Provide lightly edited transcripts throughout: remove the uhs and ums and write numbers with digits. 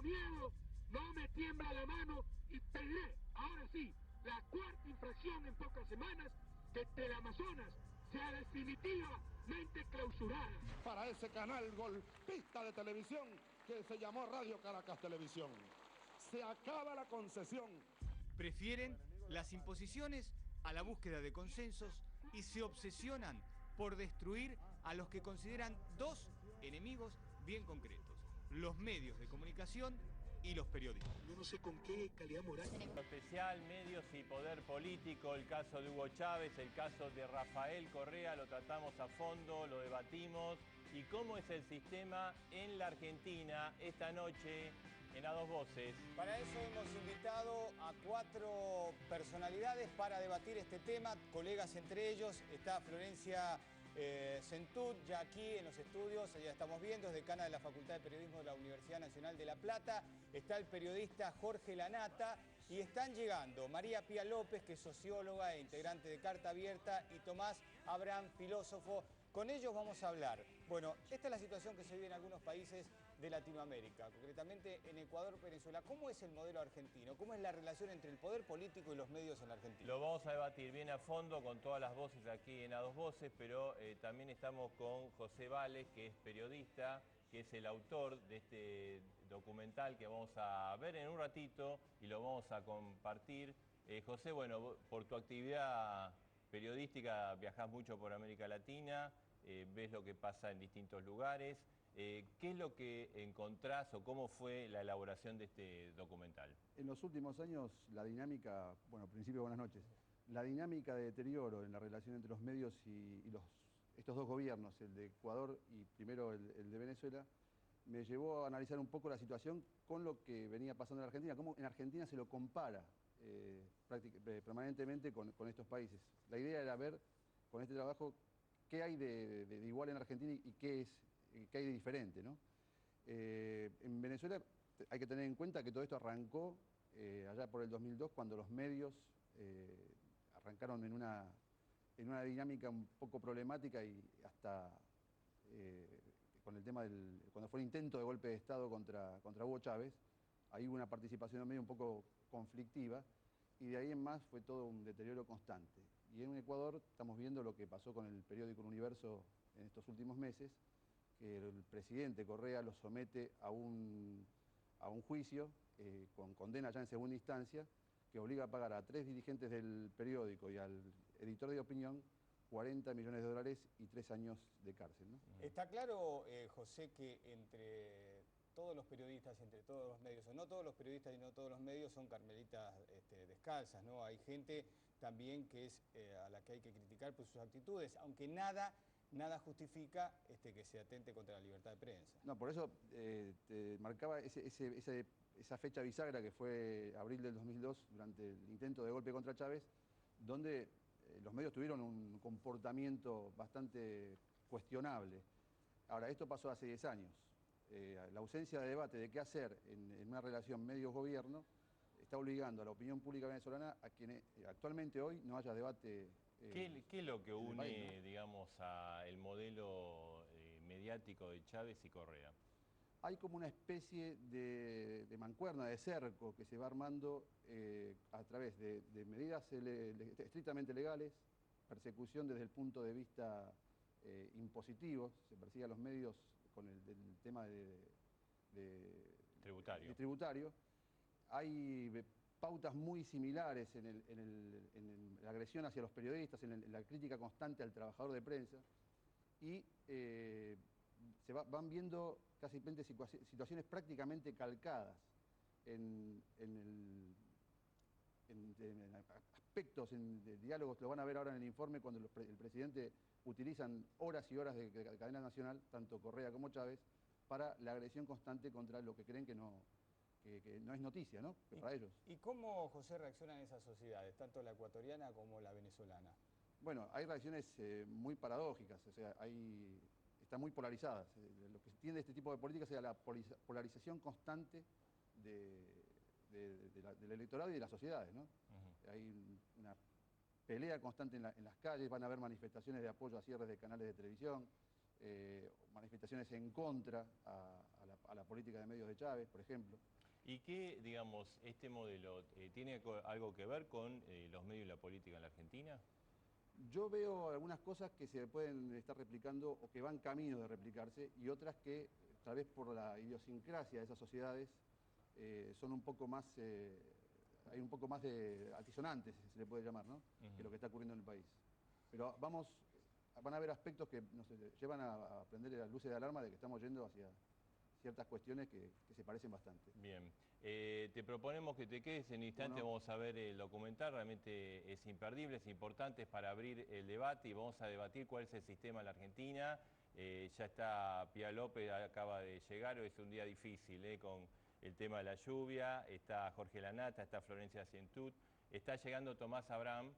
miedo, no me tiembla la mano y pediré, ahora sí, la cuarta infracción en pocas semanas, que Teleamazonas sea definitivamente clausurada. Para ese canal golpista de televisión que se llamó Radio Caracas Televisión. Se acaba la concesión. Prefieren las imposiciones a la búsqueda de consensos y se obsesionan por destruir a los que consideran dos enemigos bien concretos: los medios de comunicación y los periodistas. Yo no sé con qué calidad moral. Especial, medios y poder político, el caso de Hugo Chávez, el caso de Rafael Correa, lo tratamos a fondo, lo debatimos. ¿Y cómo es el sistema en la Argentina esta noche en A Dos Voces? Para eso hemos invitado a 4 personalidades para debatir este tema, colegas entre ellos. Está Florencia Centud, ya aquí en los estudios, ya estamos viendo, es decana de la Facultad de Periodismo de la Universidad Nacional de La Plata. Está el periodista Jorge Lanata y están llegando María Pía López, que es socióloga e integrante de Carta Abierta, y Tomás Abraham, filósofo. Con ellos vamos a hablar. Bueno, esta es la situación que se vive en algunos países de Latinoamérica, concretamente en Ecuador, Venezuela. ¿Cómo es el modelo argentino? ¿Cómo es la relación entre el poder político y los medios en la Argentina? Lo vamos a debatir bien a fondo con todas las voces aquí en A Dos Voces, pero también estamos con José Vales, que es periodista, que es el autor de este documental que vamos a ver en un ratito y lo vamos a compartir. José, bueno, por tu actividad periodística viajás mucho por América Latina, ves lo que pasa en distintos lugares. ¿Qué es lo que encontrás o cómo fue la elaboración de este documental? En los últimos años la dinámica, bueno, al principio buenas noches, la dinámica de deterioro en la relación entre los medios y estos dos gobiernos, el de Ecuador y primero el de Venezuela, me llevó a analizar un poco la situación con lo que venía pasando en Argentina, cómo en Argentina se lo compara permanentemente con estos países. La idea era ver con este trabajo qué hay de igual en Argentina y qué hay de diferente, ¿no? En Venezuela hay que tener en cuenta que todo esto arrancó allá por el 2002, cuando los medios arrancaron en una dinámica un poco problemática y hasta con el tema cuando fue el intento de golpe de Estado contra Hugo Chávez, ahí hubo una participación en medio un poco conflictiva y de ahí en más fue todo un deterioro constante. Y en Ecuador estamos viendo lo que pasó con el periódico El Universo en estos últimos meses, que el presidente Correa lo somete a un juicio con condena ya en segunda instancia, que obliga a pagar a 3 dirigentes del periódico y al editor de opinión $40 millones y 3 años de cárcel, ¿no? Está claro, José, que entre todos los periodistas, entre todos los medios, o no todos los periodistas y no todos los medios son carmelitas descalzas, ¿no? Hay gente también que es a la que hay que criticar por sus actitudes, aunque nada justifica que se atente contra la libertad de prensa. No, por eso te marcaba esa fecha bisagra que fue abril del 2002, durante el intento de golpe contra Chávez, donde los medios tuvieron un comportamiento bastante cuestionable. Ahora, esto pasó hace 10 años. La ausencia de debate de qué hacer en una relación medios-gobierno está obligando a la opinión pública venezolana a que actualmente hoy no haya debate. ¿Qué es lo que une, país, ¿no? digamos, el modelo mediático de Chávez y Correa? Hay como una especie de mancuerna, de cerco que se va armando a través de medidas estrictamente legales, persecución desde el punto de vista impositivo, se persigue a los medios con el tema tributario. Hay pautas muy similares en la agresión hacia los periodistas, en la crítica constante al trabajador de prensa, y van viendo casi situaciones prácticamente calcadas en aspectos, de diálogos. Lo van a ver ahora en el informe cuando el presidente utilizan horas y horas de cadena nacional, tanto Correa como Chávez, para la agresión constante contra lo que creen que no es noticia, ¿no? Que para ellos. ¿Y cómo, José, reaccionan esas sociedades, tanto la ecuatoriana como la venezolana? Bueno, hay reacciones muy paradójicas, o sea, están muy polarizadas. Lo que tiende este tipo de políticas es la polarización constante del electorado y de las sociedades, ¿no? Hay una pelea constante en las calles, van a haber manifestaciones de apoyo a cierres de canales de televisión, manifestaciones en contra a a la política de medios de Chávez, por ejemplo. ¿Y qué, digamos, este modelo tiene algo que ver con los medios y la política en la Argentina? Yo veo algunas cosas que se pueden estar replicando o que van camino de replicarse y otras que, tal vez por la idiosincrasia de esas sociedades, son un poco más, hay un poco más de altisonantes, si se le puede llamar, ¿no? Que lo que está ocurriendo en el país. Pero van a haber aspectos que nos llevan a prender las luces de alarma de que estamos yendo hacia ciertas cuestiones que se parecen bastante. Bien, te proponemos que te quedes en instante, vamos a ver el documental, realmente es imperdible, es importante, es para abrir el debate y vamos a debatir cuál es el sistema en la Argentina. Ya está Pía López, acaba de llegar, hoy es un día difícil con el tema de la lluvia, está Jorge Lanata, está Florencia Centut, está llegando Tomás Abraham.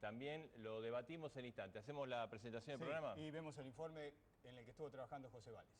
También lo debatimos en instante. ¿Hacemos la presentación del programa? Y vemos el informe en el que estuvo trabajando José Vales.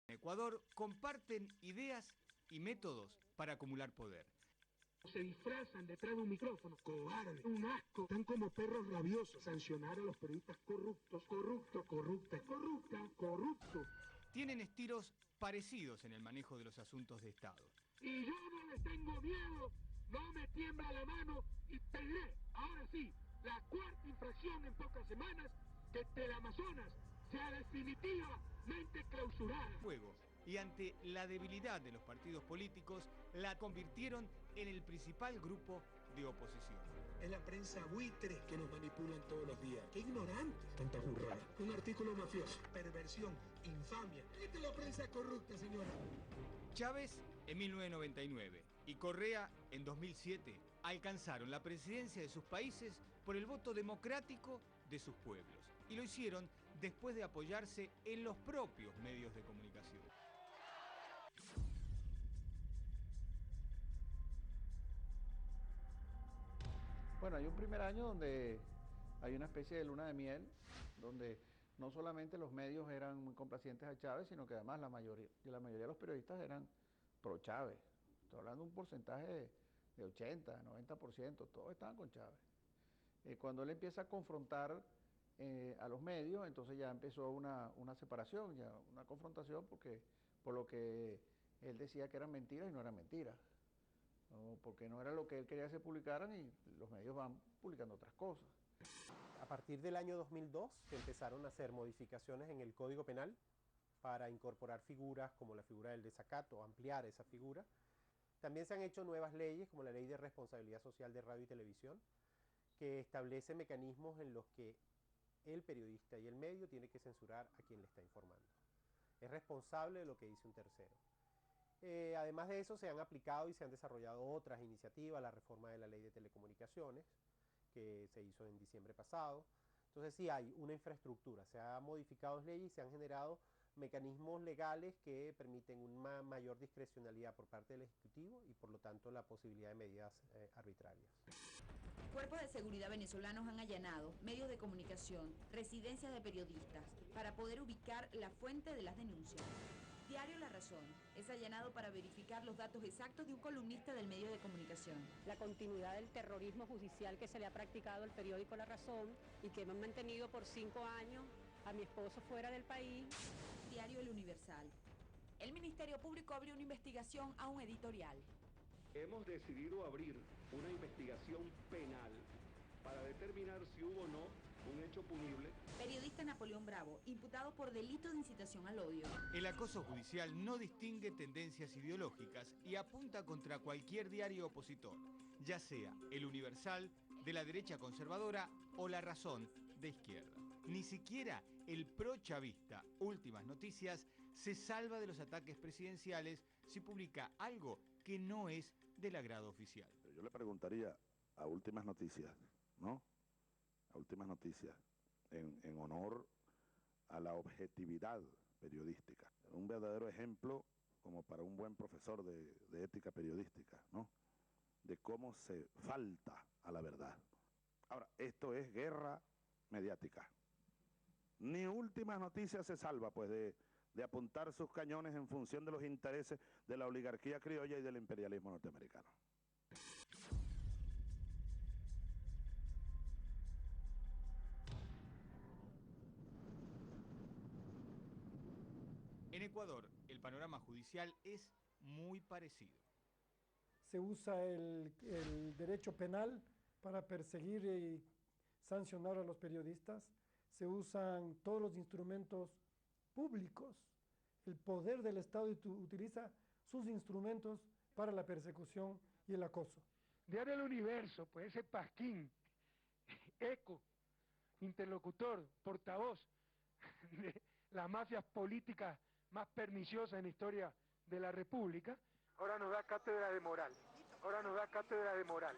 En Ecuador comparten ideas y métodos para acumular poder. Se disfrazan detrás de un micrófono, cobarde, un asco, están como perros rabiosos. Sancionar a los periodistas corruptos, corruptos, corruptas, corrupta, corrupto. Tienen estilos parecidos en el manejo de los asuntos de Estado. Y yo no les tengo miedo, no me tiembla la mano y pediré, ahora sí, la cuarta infracción en pocas semanas, que Teleamazonas sea definitivamente clausurada. Fuego. Y ante la debilidad de los partidos políticos, la convirtieron en el principal grupo de oposición. Es la prensa buitre que nos manipulan todos los días. ¡Qué ignorantes! Tanta burrada. Un artículo mafioso, perversión, infamia. Esta es la prensa corrupta, señora. Chávez en 1999 y Correa en 2007 alcanzaron la presidencia de sus países por el voto democrático de sus pueblos. Y lo hicieron después de apoyarse en los propios medios de comunicación. Bueno, hay un primer año donde hay una especie de luna de miel, donde no solamente los medios eran muy complacientes a Chávez, sino que además la mayoría de los periodistas eran pro Chávez. Estoy hablando de un porcentaje de 80, 90%, todos estaban con Chávez. Cuando él empieza a confrontar a los medios, entonces ya empezó una separación, ya una confrontación, por lo que él decía que eran mentiras y no eran mentiras. ¿No? Porque no era lo que él quería que se publicaran y los medios van publicando otras cosas. A partir del año 2002 se empezaron a hacer modificaciones en el Código Penal para incorporar figuras como la figura del desacato, ampliar esa figura. También se han hecho nuevas leyes como la Ley de Responsabilidad Social de Radio y Televisión, que establece mecanismos en los que el periodista y el medio tiene que censurar a quien le está informando. Es responsable de lo que dice un tercero. Además de eso, se han aplicado y se han desarrollado otras iniciativas, la reforma de la Ley de Telecomunicaciones, que se hizo en diciembre pasado. Entonces sí hay una infraestructura, se han modificado leyes y se han generado mecanismos legales que permiten una mayor discrecionalidad por parte del Ejecutivo y por lo tanto la posibilidad de medidas arbitrarias. Cuerpos de seguridad venezolanos han allanado medios de comunicación, residencias de periodistas, para poder ubicar la fuente de las denuncias. Diario La Razón es allanado para verificar los datos exactos de un columnista del medio de comunicación. La continuidad del terrorismo judicial que se le ha practicado al periódico La Razón y que me han mantenido por 5 años a mi esposo fuera del país. Diario El Universal. El Ministerio Público abrió una investigación a un editorial. Hemos decidido abrir una investigación penal para determinar si hubo o no un hecho punible. Periodista Napoleón Bravo, imputado por delito de incitación al odio. El acoso judicial no distingue tendencias ideológicas y apunta contra cualquier diario opositor, ya sea El Universal, de la derecha conservadora, o La Razón, de izquierda. Ni siquiera el pro-chavista Últimas Noticias se salva de los ataques presidenciales si publica algo que no es del agrado oficial. Yo le preguntaría a Últimas Noticias, ¿no? A Últimas Noticias, en honor a la objetividad periodística. Un verdadero ejemplo como para un buen profesor de ética periodística, ¿no? De cómo se falta a la verdad. Ahora, esto es guerra mediática. Ni Últimas Noticias se salva, pues, de apuntar sus cañones en función de los intereses de la oligarquía criolla y del imperialismo norteamericano. En Ecuador, el panorama judicial es muy parecido. Se usa el derecho penal para perseguir y sancionar a los periodistas. Se usan todos los instrumentos públicos. El poder del Estado utiliza sus instrumentos para la persecución y el acoso. Diario El Universo, pues ese pasquín, eco, interlocutor, portavoz de las mafias políticas más perniciosas en la historia de la República, ahora nos da cátedra de moral. Ahora nos da cátedra de moral.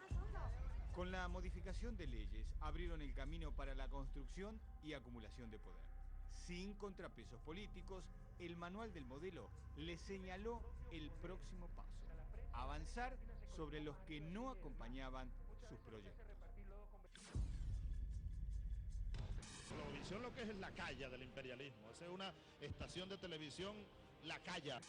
Con la modificación de leyes, abrieron el camino para la construcción y acumulación de poder. Sin contrapesos políticos, el manual del modelo le señaló el próximo paso: avanzar sobre los que no acompañaban sus proyectos. Globovisión lo que es la calla del imperialismo. Esa es una estación de televisión, la calla.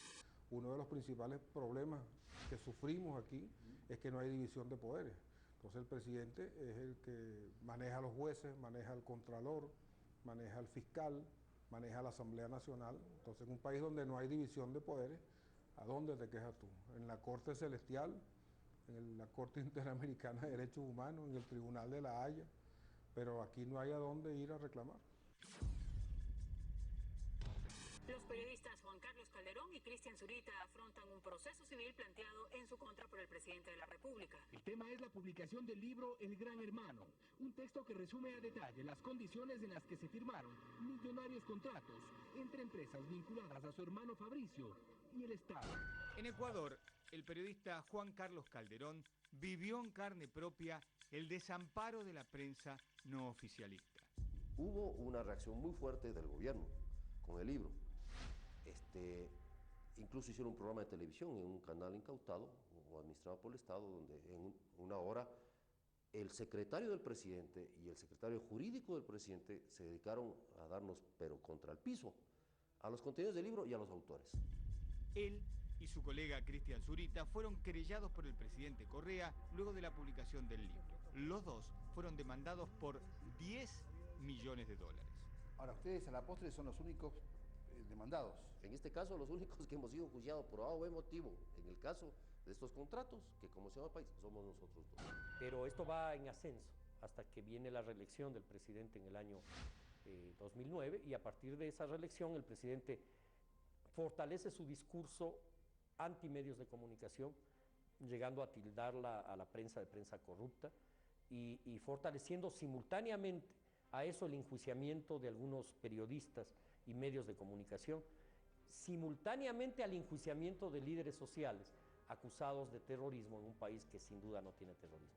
Uno de los principales problemas que sufrimos aquí es que no hay división de poderes. Entonces el presidente es el que maneja a los jueces, maneja al contralor, maneja al fiscal, maneja la Asamblea Nacional. Entonces en un país donde no hay división de poderes, ¿a dónde te quejas tú? En la Corte Celestial, en la Corte Interamericana de Derechos Humanos, en el Tribunal de la Haya, pero aquí no hay a dónde ir a reclamar. Los periodistas Juan Carlos Calderón y Cristian Zurita afrontan un proceso civil planteado en su contra por el presidente de la República. El tema es la publicación del libro El Gran Hermano, un texto que resume a detalle las condiciones en las que se firmaron millonarios contratos entre empresas vinculadas a su hermano Fabricio y el Estado. En Ecuador, el periodista Juan Carlos Calderón vivió en carne propia el desamparo de la prensa no oficialista. Hubo una reacción muy fuerte del gobierno con el libro. Incluso hicieron un programa de televisión en un canal incautado o administrado por el Estado, donde en una hora el secretario del presidente y el secretario jurídico del presidente se dedicaron a darnos, pero contra el piso, a los contenidos del libro y a los autores. Él y su colega Cristian Zurita fueron querellados por el presidente Correa luego de la publicación del libro. Los dos fueron demandados por 10 millones de dólares. Ahora, ustedes a la postre son los únicos demandados. En este caso, los únicos que hemos sido enjuiciados por A o B motivo, en el caso de estos contratos, que como se llama el país, somos nosotros dos. Pero esto va en ascenso hasta que viene la reelección del presidente en el año 2009, y a partir de esa reelección el presidente fortalece su discurso anti-medios de comunicación, llegando a tildarla a la prensa de prensa corrupta y fortaleciendo simultáneamente a eso el enjuiciamiento de algunos periodistas y medios de comunicación, simultáneamente al enjuiciamiento de líderes sociales acusados de terrorismo en un país que sin duda no tiene terrorismo.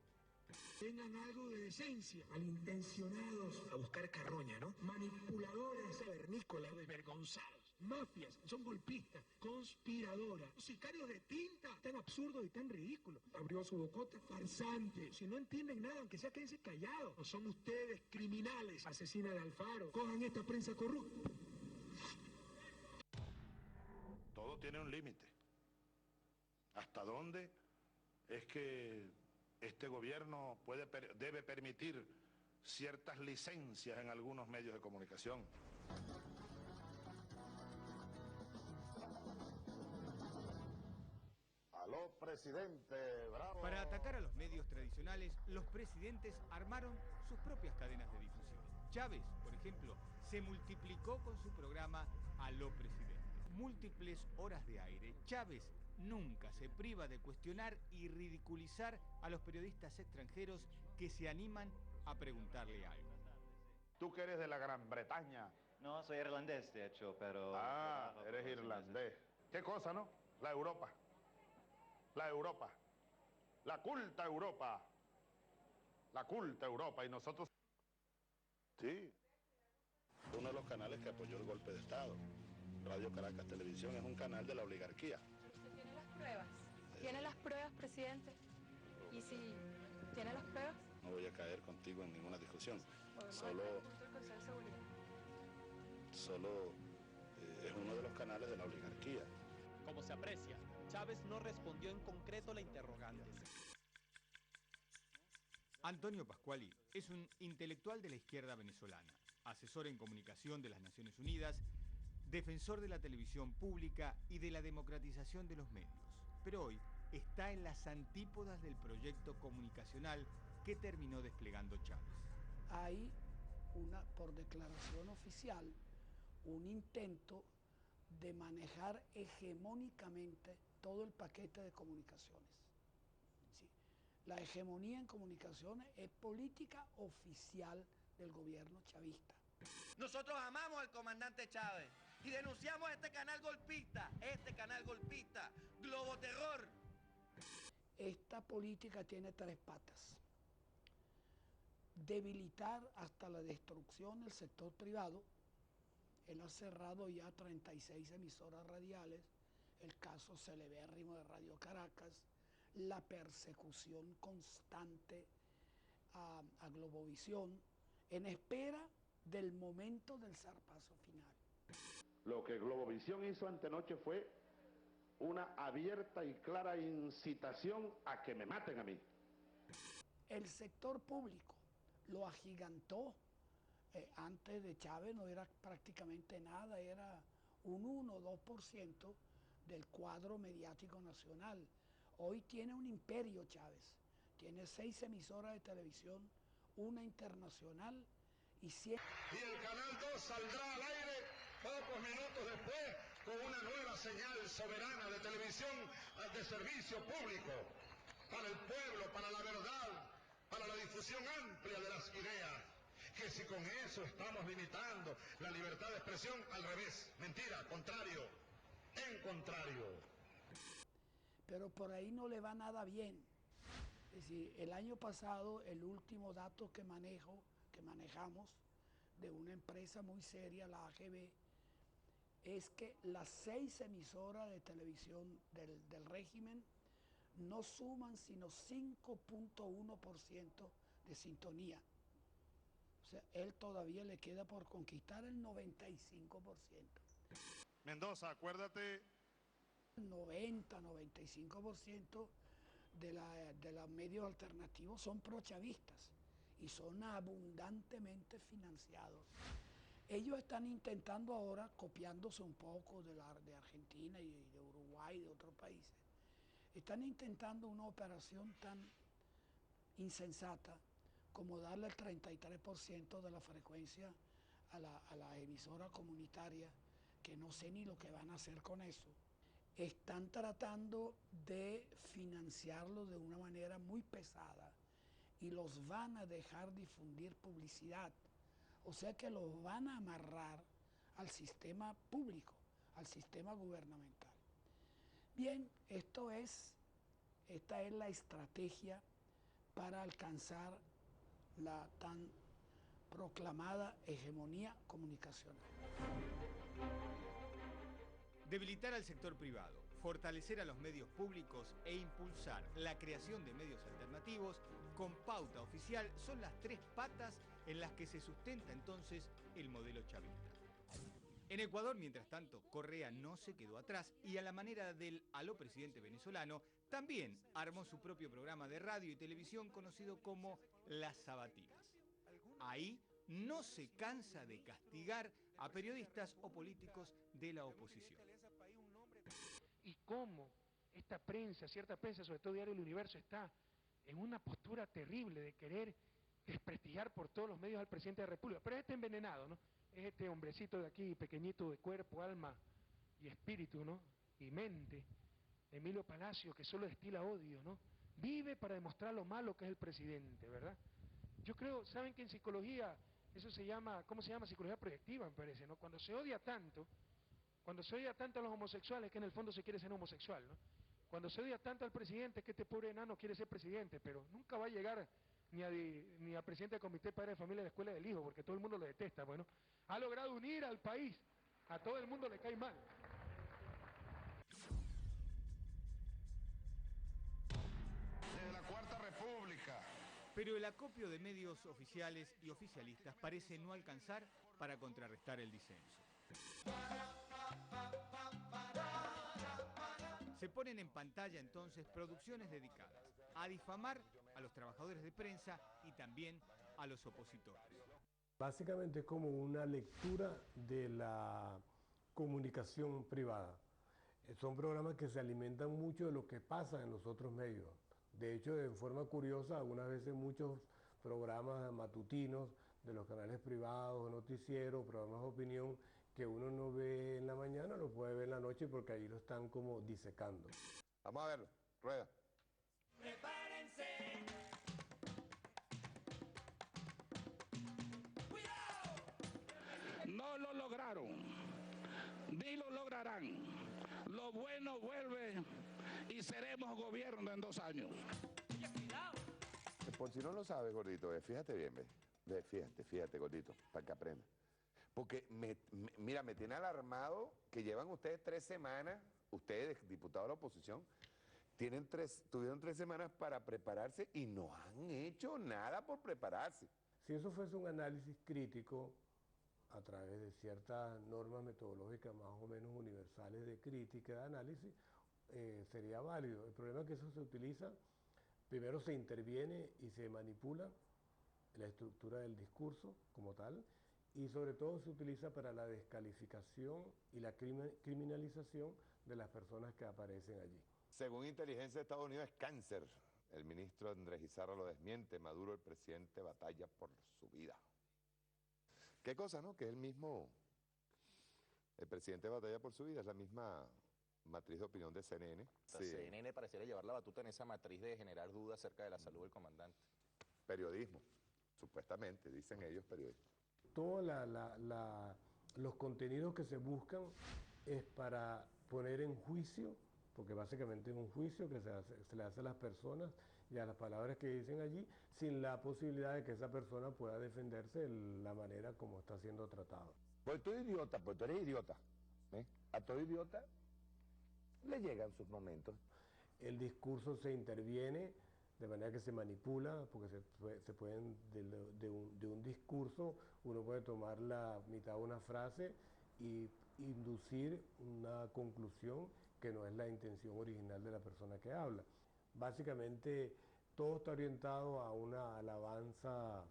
Tengan algo de decencia, malintencionados a buscar carroña, ¿no? Manipuladores, cavernícolas, desvergonzados, mafias, son golpistas, conspiradoras, sicarios de tinta, tan absurdos y tan ridículos. Abrió su bocota, farsante. Si no entienden nada, aunque sea quédense callados. No son ustedes criminales, asesina de Alfaro. Cojan esta prensa corrupta. Todo tiene un límite. ¿Hasta dónde es que este gobierno debe permitir ciertas licencias en algunos medios de comunicación? ¡Aló, presidente! ¡Bravo! Para atacar a los medios tradicionales, los presidentes armaron sus propias cadenas de difusión. Chávez, por ejemplo, se multiplicó con su programa Aló, presidente. Múltiples horas de aire. Chávez nunca se priva de cuestionar y ridiculizar a los periodistas extranjeros que se animan a preguntarle algo. Tú que eres de la Gran Bretaña. No, soy irlandés, de hecho, pero... Ah, eres irlandés. ¿Qué cosa, no? La Europa. La Europa. La culta Europa. La culta Europa. Y nosotros... Sí. Uno de los canales que apoyó el golpe de Estado. Radio Caracas Televisión es un canal de la oligarquía. ¿Usted tiene las pruebas? ¿Tiene las pruebas, presidente? ¿Y si tiene las pruebas? No voy a caer contigo en ninguna discusión. Solo es uno de los canales de la oligarquía. Como se aprecia, Chávez no respondió en concreto la interrogante. Antonio Pascuali es un intelectual de la izquierda venezolana, asesor en comunicación de las Naciones Unidas, defensor de la televisión pública y de la democratización de los medios. Pero hoy está en las antípodas del proyecto comunicacional que terminó desplegando Chávez. Hay por declaración oficial, un intento de manejar hegemónicamente todo el paquete de comunicaciones. ¿Sí? La hegemonía en comunicaciones es política oficial del gobierno chavista. Nosotros amamos al comandante Chávez y denunciamos este canal golpista, Globoterror. Esta política tiene tres patas. Debilitar hasta la destrucción el sector privado. Él ha cerrado ya 36 emisoras radiales, el caso celebérrimo de Radio Caracas, la persecución constante a Globovisión, en espera del momento del zarpazo final. Lo que Globovisión hizo antenoche fue una abierta y clara incitación a que me maten a mí. El sector público lo agigantó. Antes de Chávez no era prácticamente nada, era un 1 o 2% del cuadro mediático nacional. Hoy tiene un imperio Chávez, tiene 6 emisoras de televisión, una internacional y 100... Y el Canal 2 saldrá al aire pocos minutos después con una nueva señal soberana de televisión de servicio público para el pueblo, para la verdad, para la difusión amplia de las ideas. Que si con eso estamos limitando la libertad de expresión, al revés, mentira, contrario, en contrario. Pero por ahí no le va nada bien. Es decir, el año pasado, el último dato que manejamos de una empresa muy seria, la AGB, es que las 6 emisoras de televisión del régimen no suman sino 5.1% de sintonía. O sea, él todavía le queda por conquistar el 95%. Mendoza, acuérdate. 90-95% de los medios alternativos son prochavistas y son abundantemente financiados. Ellos están intentando ahora, copiándose un poco de Argentina y de Uruguay y de otros países, están intentando una operación tan insensata como darle el 33% de la frecuencia a la emisora comunitaria, que no sé ni lo que van a hacer con eso. Están tratando de financiarlo de una manera muy pesada y los van a dejar difundir publicidad. O sea que los van a amarrar al sistema público, al sistema gubernamental. Bien, esta es la estrategia para alcanzar la tan proclamada hegemonía comunicacional. Debilitar al sector privado, fortalecer a los medios públicos e impulsar la creación de medios alternativos con pauta oficial son las 3 patas en las que se sustenta entonces el modelo chavista. En Ecuador, mientras tanto, Correa no se quedó atrás y a la manera del aló presidente venezolano, también armó su propio programa de radio y televisión conocido como Las Sabatinas. Ahí no se cansa de castigar a periodistas o políticos de la oposición. Y cómo esta prensa, cierta prensa, sobre todo Diario El Universo, está en una postura terrible de querer desprestigiar por todos los medios al presidente de la República. Pero este envenenado, ¿no? Es este hombrecito de aquí, pequeñito de cuerpo, alma y espíritu, ¿no? Y mente, Emilio Palacio, que solo destila odio, ¿no? Vive para demostrar lo malo que es el presidente, ¿verdad? Yo creo, ¿saben que en psicología eso se llama, ¿cómo se llama? Psicología proyectiva, me parece, ¿no? Cuando se odia tanto a los homosexuales, que en el fondo se quiere ser homosexual, ¿no? Cuando se odia tanto al presidente, que este pobre enano quiere ser presidente, pero nunca va a llegar ni a presidente del comité de padres de familia de la escuela del hijo, porque todo el mundo lo detesta, bueno. Ha logrado unir al país A todo el mundo le cae mal. De la Cuarta República. Pero el acopio de medios oficiales y oficialistas parece no alcanzar para contrarrestar el disenso. Se ponen en pantalla entonces producciones dedicadas a difamar a los trabajadores de prensa y también a los opositores. Básicamente es como una lectura de la comunicación privada. Son programas que se alimentan mucho de lo que pasa en los otros medios. De hecho, de forma curiosa, algunas veces muchos programas matutinos de los canales privados, noticieros, programas de opinión que uno no ve en la mañana, lo puede ver en la noche porque ahí lo están como disecando. Vamos a verlo, rueda. ¡Prepárense! No lo lograron, ni lo lograrán. Lo bueno vuelve y seremos gobierno en 2 años. Por si no lo sabes, gordito, fíjate bien, fíjate, gordito, para que aprenda. Porque, mira, me tiene alarmado que llevan ustedes 3 semanas, ustedes, diputados de la oposición, tuvieron 3 semanas para prepararse y no han hecho nada por prepararse. Si eso fuese un análisis crítico a través de ciertas normas metodológicas más o menos universales de crítica, de análisis, sería válido. El problema es que eso se utiliza, primero se interviene y se manipula la estructura del discurso como tal, y sobre todo se utiliza para la descalificación y la criminalización de las personas que aparecen allí. Según inteligencia de Estados Unidos es cáncer. El ministro Andrés Izarra lo desmiente. Maduro, el presidente, batalla por su vida. Qué cosa, ¿no? Que el presidente batalla por su vida, es la misma matriz de opinión de CNN. La CNN pareciera llevar la batuta en esa matriz de generar dudas acerca de la salud del comandante. Periodismo, supuestamente, dicen ellos periodistas. Todos los contenidos que se buscan es para poner en juicio, porque básicamente es un juicio que se le hace a las personas y a las palabras que dicen allí, sin la posibilidad de que esa persona pueda defenderse de la manera como está siendo tratado. Pues tú idiota, pues tú eres idiota. A todo idiota le llegan sus momentos. El discurso se interviene de manera que se manipula, porque se pueden, de un discurso, uno puede tomar la mitad de una frase y inducir una conclusión que no es la intención original de la persona que habla. Básicamente, todo está orientado a una alabanza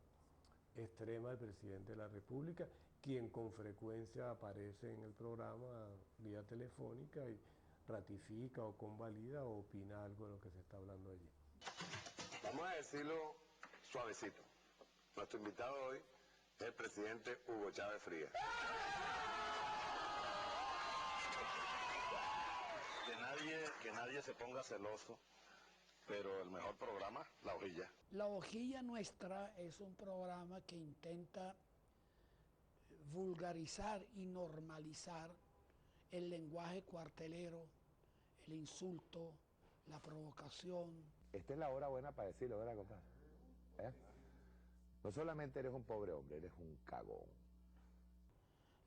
extrema del presidente de la República, quien con frecuencia aparece en el programa vía telefónica y ratifica o convalida o opina algo de lo que se está hablando allí. Vamos a decirlo suavecito. Nuestro invitado hoy es el presidente Hugo Chávez Frías. Que nadie se ponga celoso, pero el mejor programa, La Hojilla. La Hojilla Nuestra es un programa que intenta vulgarizar y normalizar el lenguaje cuartelero, el insulto, la provocación. Esta es la hora buena para decirlo, ¿verdad, compadre? No solamente eres un pobre hombre, eres un cagón.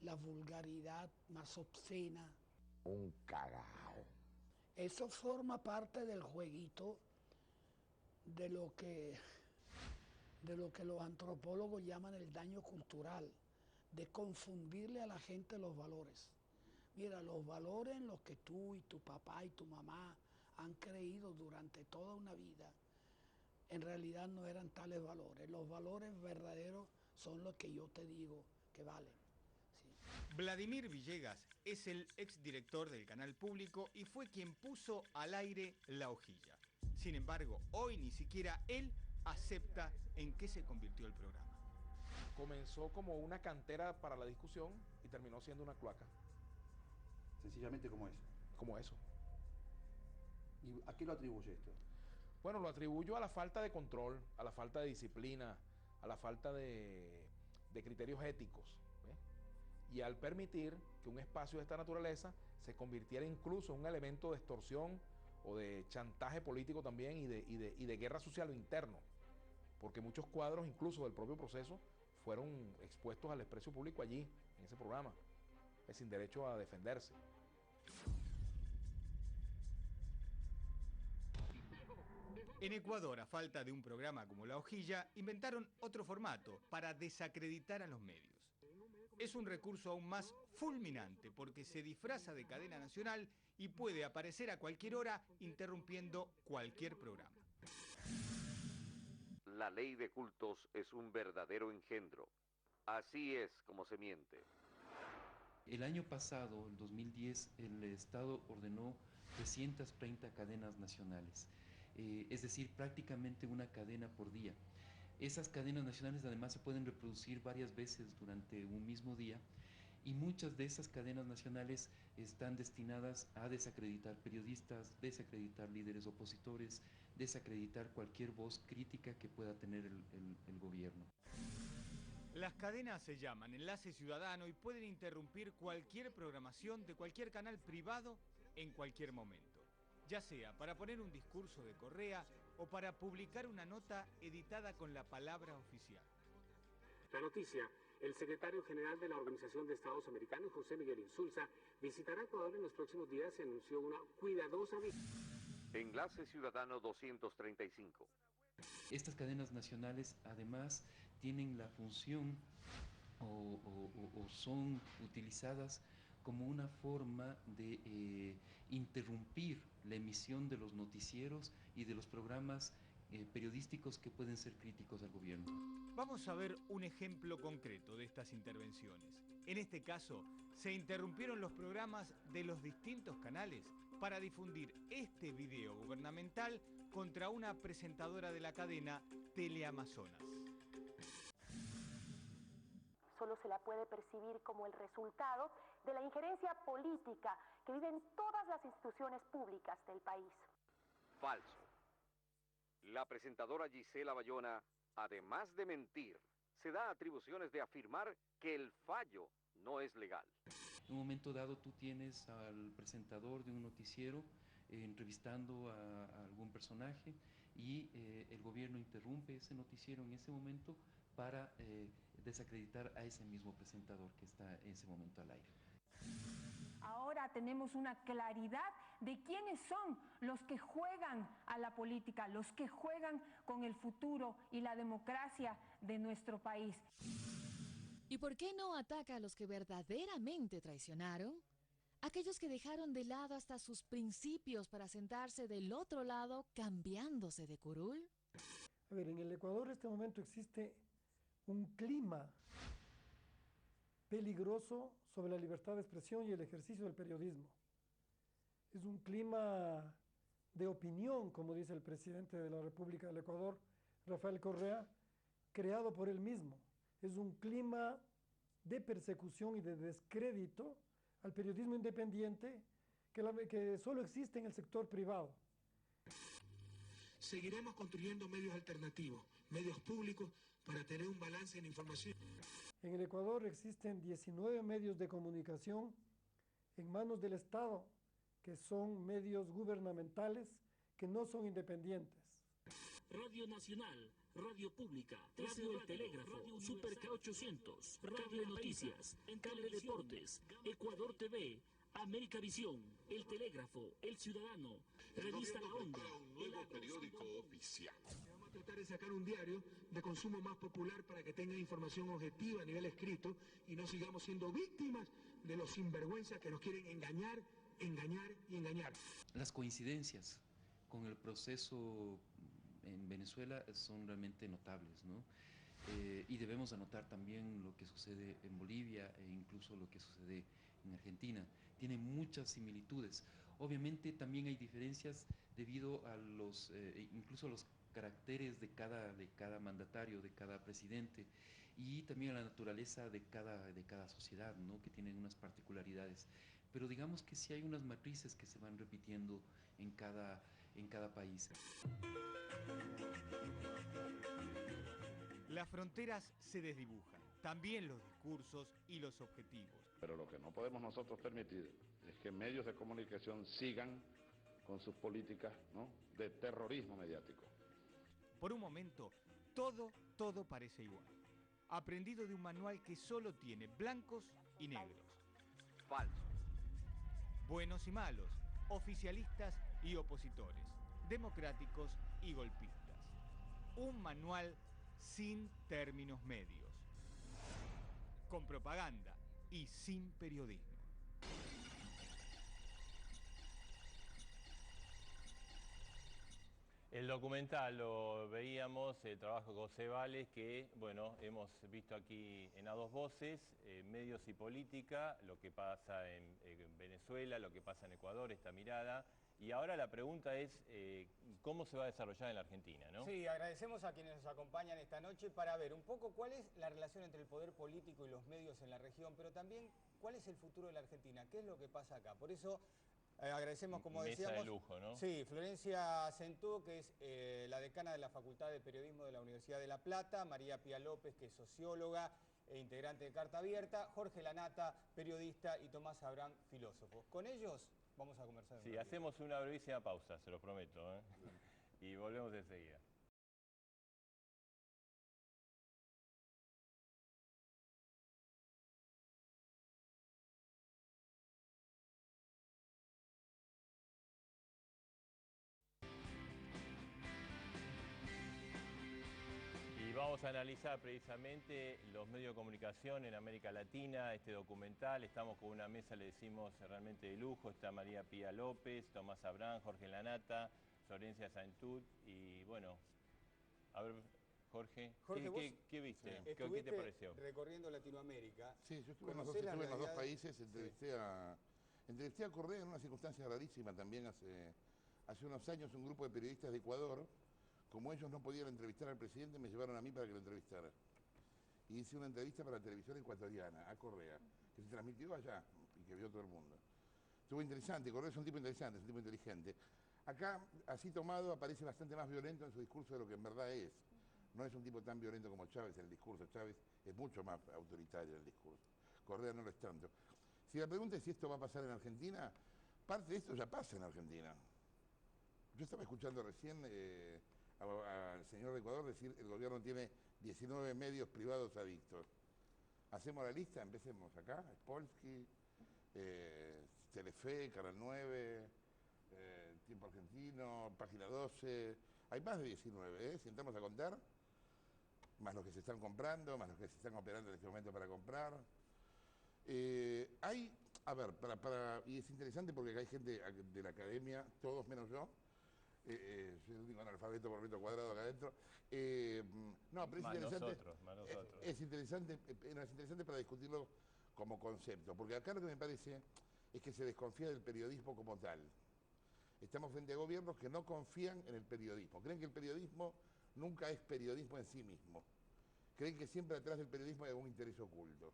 La vulgaridad más obscena. Un cagao. Eso forma parte del jueguito de lo que los antropólogos llaman el daño cultural, de confundirle a la gente los valores. Mira, los valores en los que tú y tu papá y tu mamá han creído durante toda una vida, en realidad no eran tales valores. Los valores verdaderos son los que yo te digo que valen. Sí. Vladimir Villegas es el exdirector del canal público y fue quien puso al aire La Hojilla. Sin embargo, hoy ni siquiera él acepta en qué se convirtió el programa. Comenzó como una cantera para la discusión y terminó siendo una cloaca. Sencillamente como eso. Como eso. ¿Y a qué lo atribuye esto? Bueno, lo atribuyo a la falta de control, a la falta de disciplina, a la falta de criterios éticos, ¿ves? Y al permitir que un espacio de esta naturaleza se convirtiera incluso en un elemento de extorsión o de chantaje político también y de guerra social interno, porque muchos cuadros incluso del propio proceso fueron expuestos al expreso público allí, en ese programa. sin derecho a defenderse. En Ecuador, a falta de un programa como La Hojilla, inventaron otro formato para desacreditar a los medios. Es un recurso aún más fulminante porque se disfraza de cadena nacional y puede aparecer a cualquier hora interrumpiendo cualquier programa. La ley de cultos es un verdadero engendro. Así es como se miente. El año pasado, en 2010, el Estado ordenó 330 cadenas nacionales. Es decir, prácticamente una cadena por día. Esas cadenas nacionales además se pueden reproducir varias veces durante un mismo día y muchas de esas cadenas nacionales están destinadas a desacreditar periodistas, desacreditar líderes opositores, desacreditar cualquier voz crítica que pueda tener el gobierno. Las cadenas se llaman Enlace Ciudadano y pueden interrumpir cualquier programación de cualquier canal privado en cualquier momento, ya sea para poner un discurso de Correa o para publicar una nota editada con la palabra oficial. La noticia: el secretario general de la Organización de Estados Americanos, José Miguel Insulza, visitará Ecuador en los próximos días y anunció una cuidadosa visita. Enlace Ciudadano 235. Estas cadenas nacionales además tienen la función o son utilizadas como una forma de interrumpir la emisión de los noticieros y de los programas periodísticos que pueden ser críticos al gobierno. Vamos a ver un ejemplo concreto de estas intervenciones. En este caso, se interrumpieron los programas de los distintos canales para difundir este video gubernamental contra una presentadora de la cadena Teleamazonas. Solo se la puede percibir como el resultado de la injerencia política que viven todas las instituciones públicas del país. Falso. La presentadora Gisela Bayona, además de mentir, se da atribuciones de afirmar que el fallo no es legal. En un momento dado tú tienes al presentador de un noticiero entrevistando a algún personaje y el gobierno interrumpe ese noticiero en ese momento para desacreditar a ese mismo presentador que está en ese momento al aire. Ahora tenemos una claridad de quiénes son los que juegan a la política, los que juegan con el futuro y la democracia de nuestro país. ¿Y por qué no ataca a los que verdaderamente traicionaron? Aquellos que dejaron de lado hasta sus principios para sentarse del otro lado cambiándose de curul. A ver, en el Ecuador en este momento existe un clima peligroso sobre la libertad de expresión y el ejercicio del periodismo. Es un clima de opinión, como dice el presidente de la República del Ecuador, Rafael Correa, creado por él mismo. Es un clima de persecución y de descrédito al periodismo independiente que solo existe en el sector privado. Seguiremos construyendo medios alternativos, medios públicos, para tener un balance en información. En el Ecuador existen 19 medios de comunicación en manos del Estado, que son medios gubernamentales, que no son independientes. Radio Nacional, Radio Pública, Radio El Telégrafo, Super K800, Radio Noticias, Cable Deportes, Ecuador TV, América Visión, El Telégrafo, El Ciudadano, Revista La Onda. Un nuevo periódico oficial. Vamos a tratar de sacar un diario de consumo más popular para que tenga información objetiva a nivel escrito y no sigamos siendo víctimas de los sinvergüenzas que nos quieren engañar, engañar y engañar. Las coincidencias con el proceso en Venezuela son realmente notables, ¿no? Y debemos anotar también lo que sucede en Bolivia e incluso lo que sucede en Argentina. Tienen muchas similitudes. Obviamente también hay diferencias debido a los, incluso a los caracteres de cada mandatario, de cada presidente, y también a la naturaleza de cada sociedad, ¿no? Que tienen unas particularidades. Pero digamos que sí hay unas matrices que se van repitiendo en cada país. Las fronteras se desdibujan, también los discursos y los objetivos. Pero lo que no podemos nosotros permitir es que medios de comunicación sigan con sus políticas, ¿no?, de terrorismo mediático. Por un momento, todo parece igual. Aprendido de un manual que solo tiene blancos y negros. falsos. Buenos y malos, oficialistas y opositores, democráticos y golpistas. Un manual sin términos medios, con propaganda y sin periodismo. El documental lo veíamos, el trabajo de José Vales, que, bueno, hemos visto aquí en A Dos Voces, medios y política, lo que pasa en Venezuela, lo que pasa en Ecuador, esta mirada. Y ahora la pregunta es, ¿cómo se va a desarrollar en la Argentina, ¿no? Sí, agradecemos a quienes nos acompañan esta noche para ver un poco cuál es la relación entre el poder político y los medios en la región, pero también cuál es el futuro de la Argentina, qué es lo que pasa acá. Por eso agradecemos, como decíamos... Mesa de lujo, ¿no? Sí, Florencia Centú, que es la decana de la Facultad de Periodismo de la Universidad de La Plata, María Pía López, que es socióloga e integrante de Carta Abierta, Jorge Lanata, periodista, y Tomás Abrán, filósofo. Con ellos vamos a conversar. Sí, hacemos una brevísima pausa, se lo prometo, ¿eh? Y volvemos enseguida. Y vamos a analizar precisamente los medios de comunicación en América Latina, este documental. Estamos con una mesa, le decimos, realmente de lujo. Está María Pía López, Tomás Abrán, Jorge Lanata, Florencia Centú. Y bueno, a ver, Jorge, ¿qué viste? Sí. ¿Qué te pareció? Recorriendo Latinoamérica. Sí, yo estuve en los dos países, entrevisté a Correa en una circunstancia rarísima también hace unos años. Un grupo de periodistas de Ecuador, como ellos no podían entrevistar al presidente, me llevaron a mí para que lo entrevistara. Y hice una entrevista para la televisión ecuatoriana, a Correa, que se transmitió allá y que vio todo el mundo. Estuvo interesante, Correa es un tipo interesante, es un tipo inteligente. Acá, así tomado, aparece bastante más violento en su discurso de lo que en verdad es. No es un tipo tan violento como Chávez en el discurso. Chávez es mucho más autoritario en el discurso. Correa no lo es tanto. Si la pregunta es si esto va a pasar en Argentina, parte de esto ya pasa en Argentina. Yo estaba escuchando recién al señor de Ecuador decir el gobierno tiene 19 medios privados adictos. Hacemos la lista, empecemos acá, Spolsky, Telefe, Canal 9, Tiempo Argentino, Página 12, hay más de 19, si entramos a contar, más los que se están comprando, más los que se están operando en este momento para comprar. Hay, a ver, y es interesante porque acá hay gente de la academia, todos menos yo, soy el único analfabeto por metro cuadrado acá adentro. No, pero es interesante. Es interesante para discutirlo como concepto, porque acá lo que me parece es que se desconfía del periodismo como tal. Estamos frente a gobiernos que no confían en el periodismo. Creen que el periodismo nunca es periodismo en sí mismo. Creen que siempre detrás del periodismo hay algún interés oculto.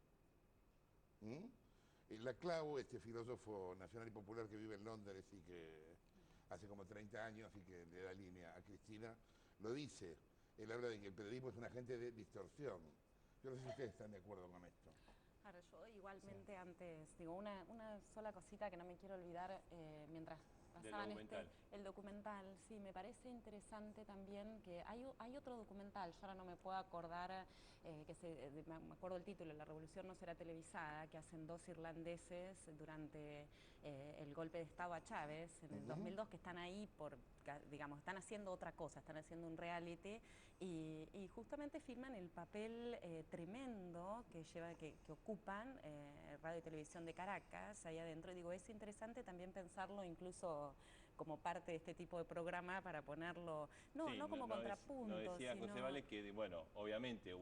Laclau, este filósofo nacional y popular que vive en Londres y que hace como 30 años y que le da línea a Cristina, lo dice. Él habla de que el periodismo es un agente de distorsión. Yo no sé si ustedes están de acuerdo con esto. Claro, yo igualmente antes, digo, una sola cosita que no me quiero olvidar mientras pasaban el documental, sí, me parece interesante también que hay otro documental, yo ahora no me puedo acordar, me acuerdo el título, La Revolución no será televisada, que hacen dos irlandeses durante el golpe de Estado a Chávez en el 2002, que están ahí digamos, están haciendo otra cosa, están haciendo un reality y justamente filman el papel tremendo que ocupan Radio y Televisión de Caracas ahí adentro. Y digo, es interesante también pensarlo incluso como parte de este tipo de programa para ponerlo, no como contrapunto. No decía sino... José Vales que, bueno, obviamente,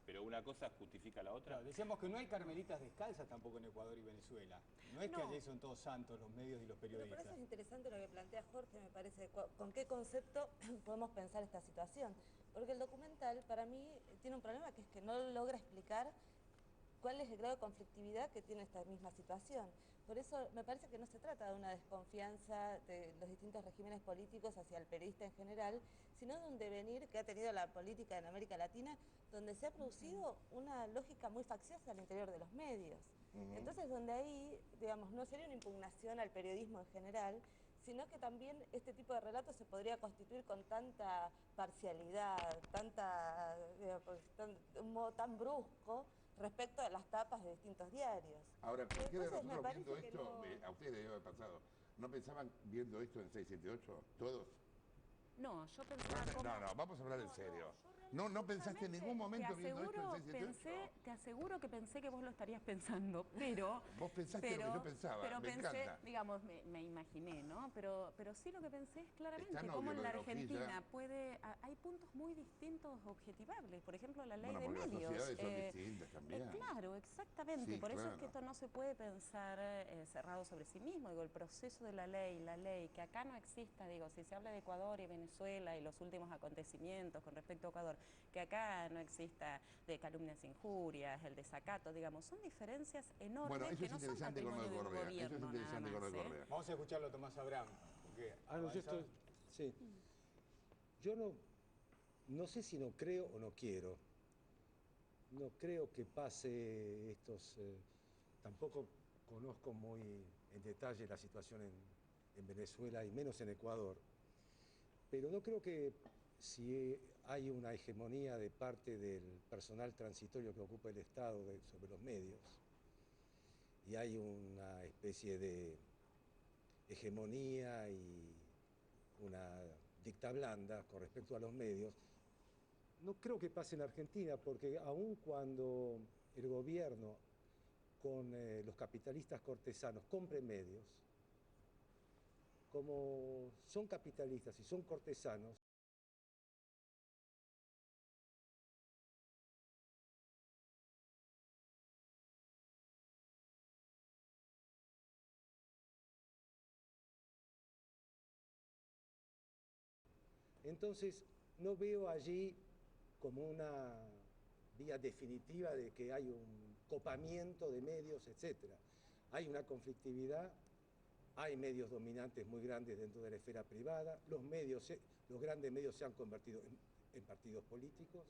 pero una cosa justifica la otra. Claro, decíamos que no hay carmelitas descalzas tampoco en Ecuador y Venezuela. No es que allí son todos santos los medios y los periodistas. Pero por eso es interesante lo que plantea Jorge, me parece, con qué concepto podemos pensar esta situación. Porque el documental, para mí, tiene un problema que es que no logra explicar cuál es el grado de conflictividad que tiene esta misma situación. Por eso me parece que no se trata de una desconfianza de los distintos regímenes políticos hacia el periodista en general, sino de un devenir que ha tenido la política en América Latina, donde se ha producido una lógica muy facciosa al interior de los medios. Entonces, donde ahí, digamos, no sería una impugnación al periodismo en general, sino que también este tipo de relatos se podría constituir con tanta parcialidad, de un modo tan brusco respecto a las tapas de distintos diarios. Ahora, cualquiera de Entonces, me nosotros viendo parece que esto, a ustedes debe haber pasado, ¿no pensaban viendo esto en 678? ¿Todos? No, yo pensaba No, vamos a hablar en serio. No pensaste en ningún momento viendo esto en 678. Te aseguro que pensé que vos lo estarías pensando, pero... Vos pensaste lo que yo pensaba, pero me pensé, encanta. digamos, me imaginé, ¿no? Pero sí lo que pensé es claramente Está cómo en la novio, Argentina hay puntos muy distintos objetivables. Por ejemplo, la ley de porque las medios. sociedades son distintas también. Claro, exactamente. Sí, Por eso es claro. que esto no se puede pensar cerrado sobre sí mismo. Digo, el proceso de la ley, que acá no exista, digo, si se habla de Ecuador y Venezuela y los últimos acontecimientos con respecto a Ecuador, que acá no exista de calumnias e injurias, el desacato, digamos, son diferencias enormes. Bueno, eso que es no son interesante con lo de patrimonio del Correa. Eso es gobierno, interesante con lo de nada más, Correa. Vamos a escucharlo a Tomás Abraham. Porque Sí. Yo no sé si no creo o no quiero. No creo que pase estos... tampoco conozco muy en detalle la situación en Venezuela y menos en Ecuador. Pero no creo que si hay una hegemonía de parte del personal transitorio que ocupa el Estado sobre los medios y hay una especie de hegemonía y una dicta blanda con respecto a los medios, no creo que pase en Argentina, porque aun cuando el gobierno con los capitalistas cortesanos compre medios, como son capitalistas y son cortesanos, entonces no veo allí como una vía definitiva de que hay un copamiento de medios, etc. Hay una conflictividad, hay medios dominantes muy grandes dentro de la esfera privada, los grandes medios se han convertido en partidos políticos,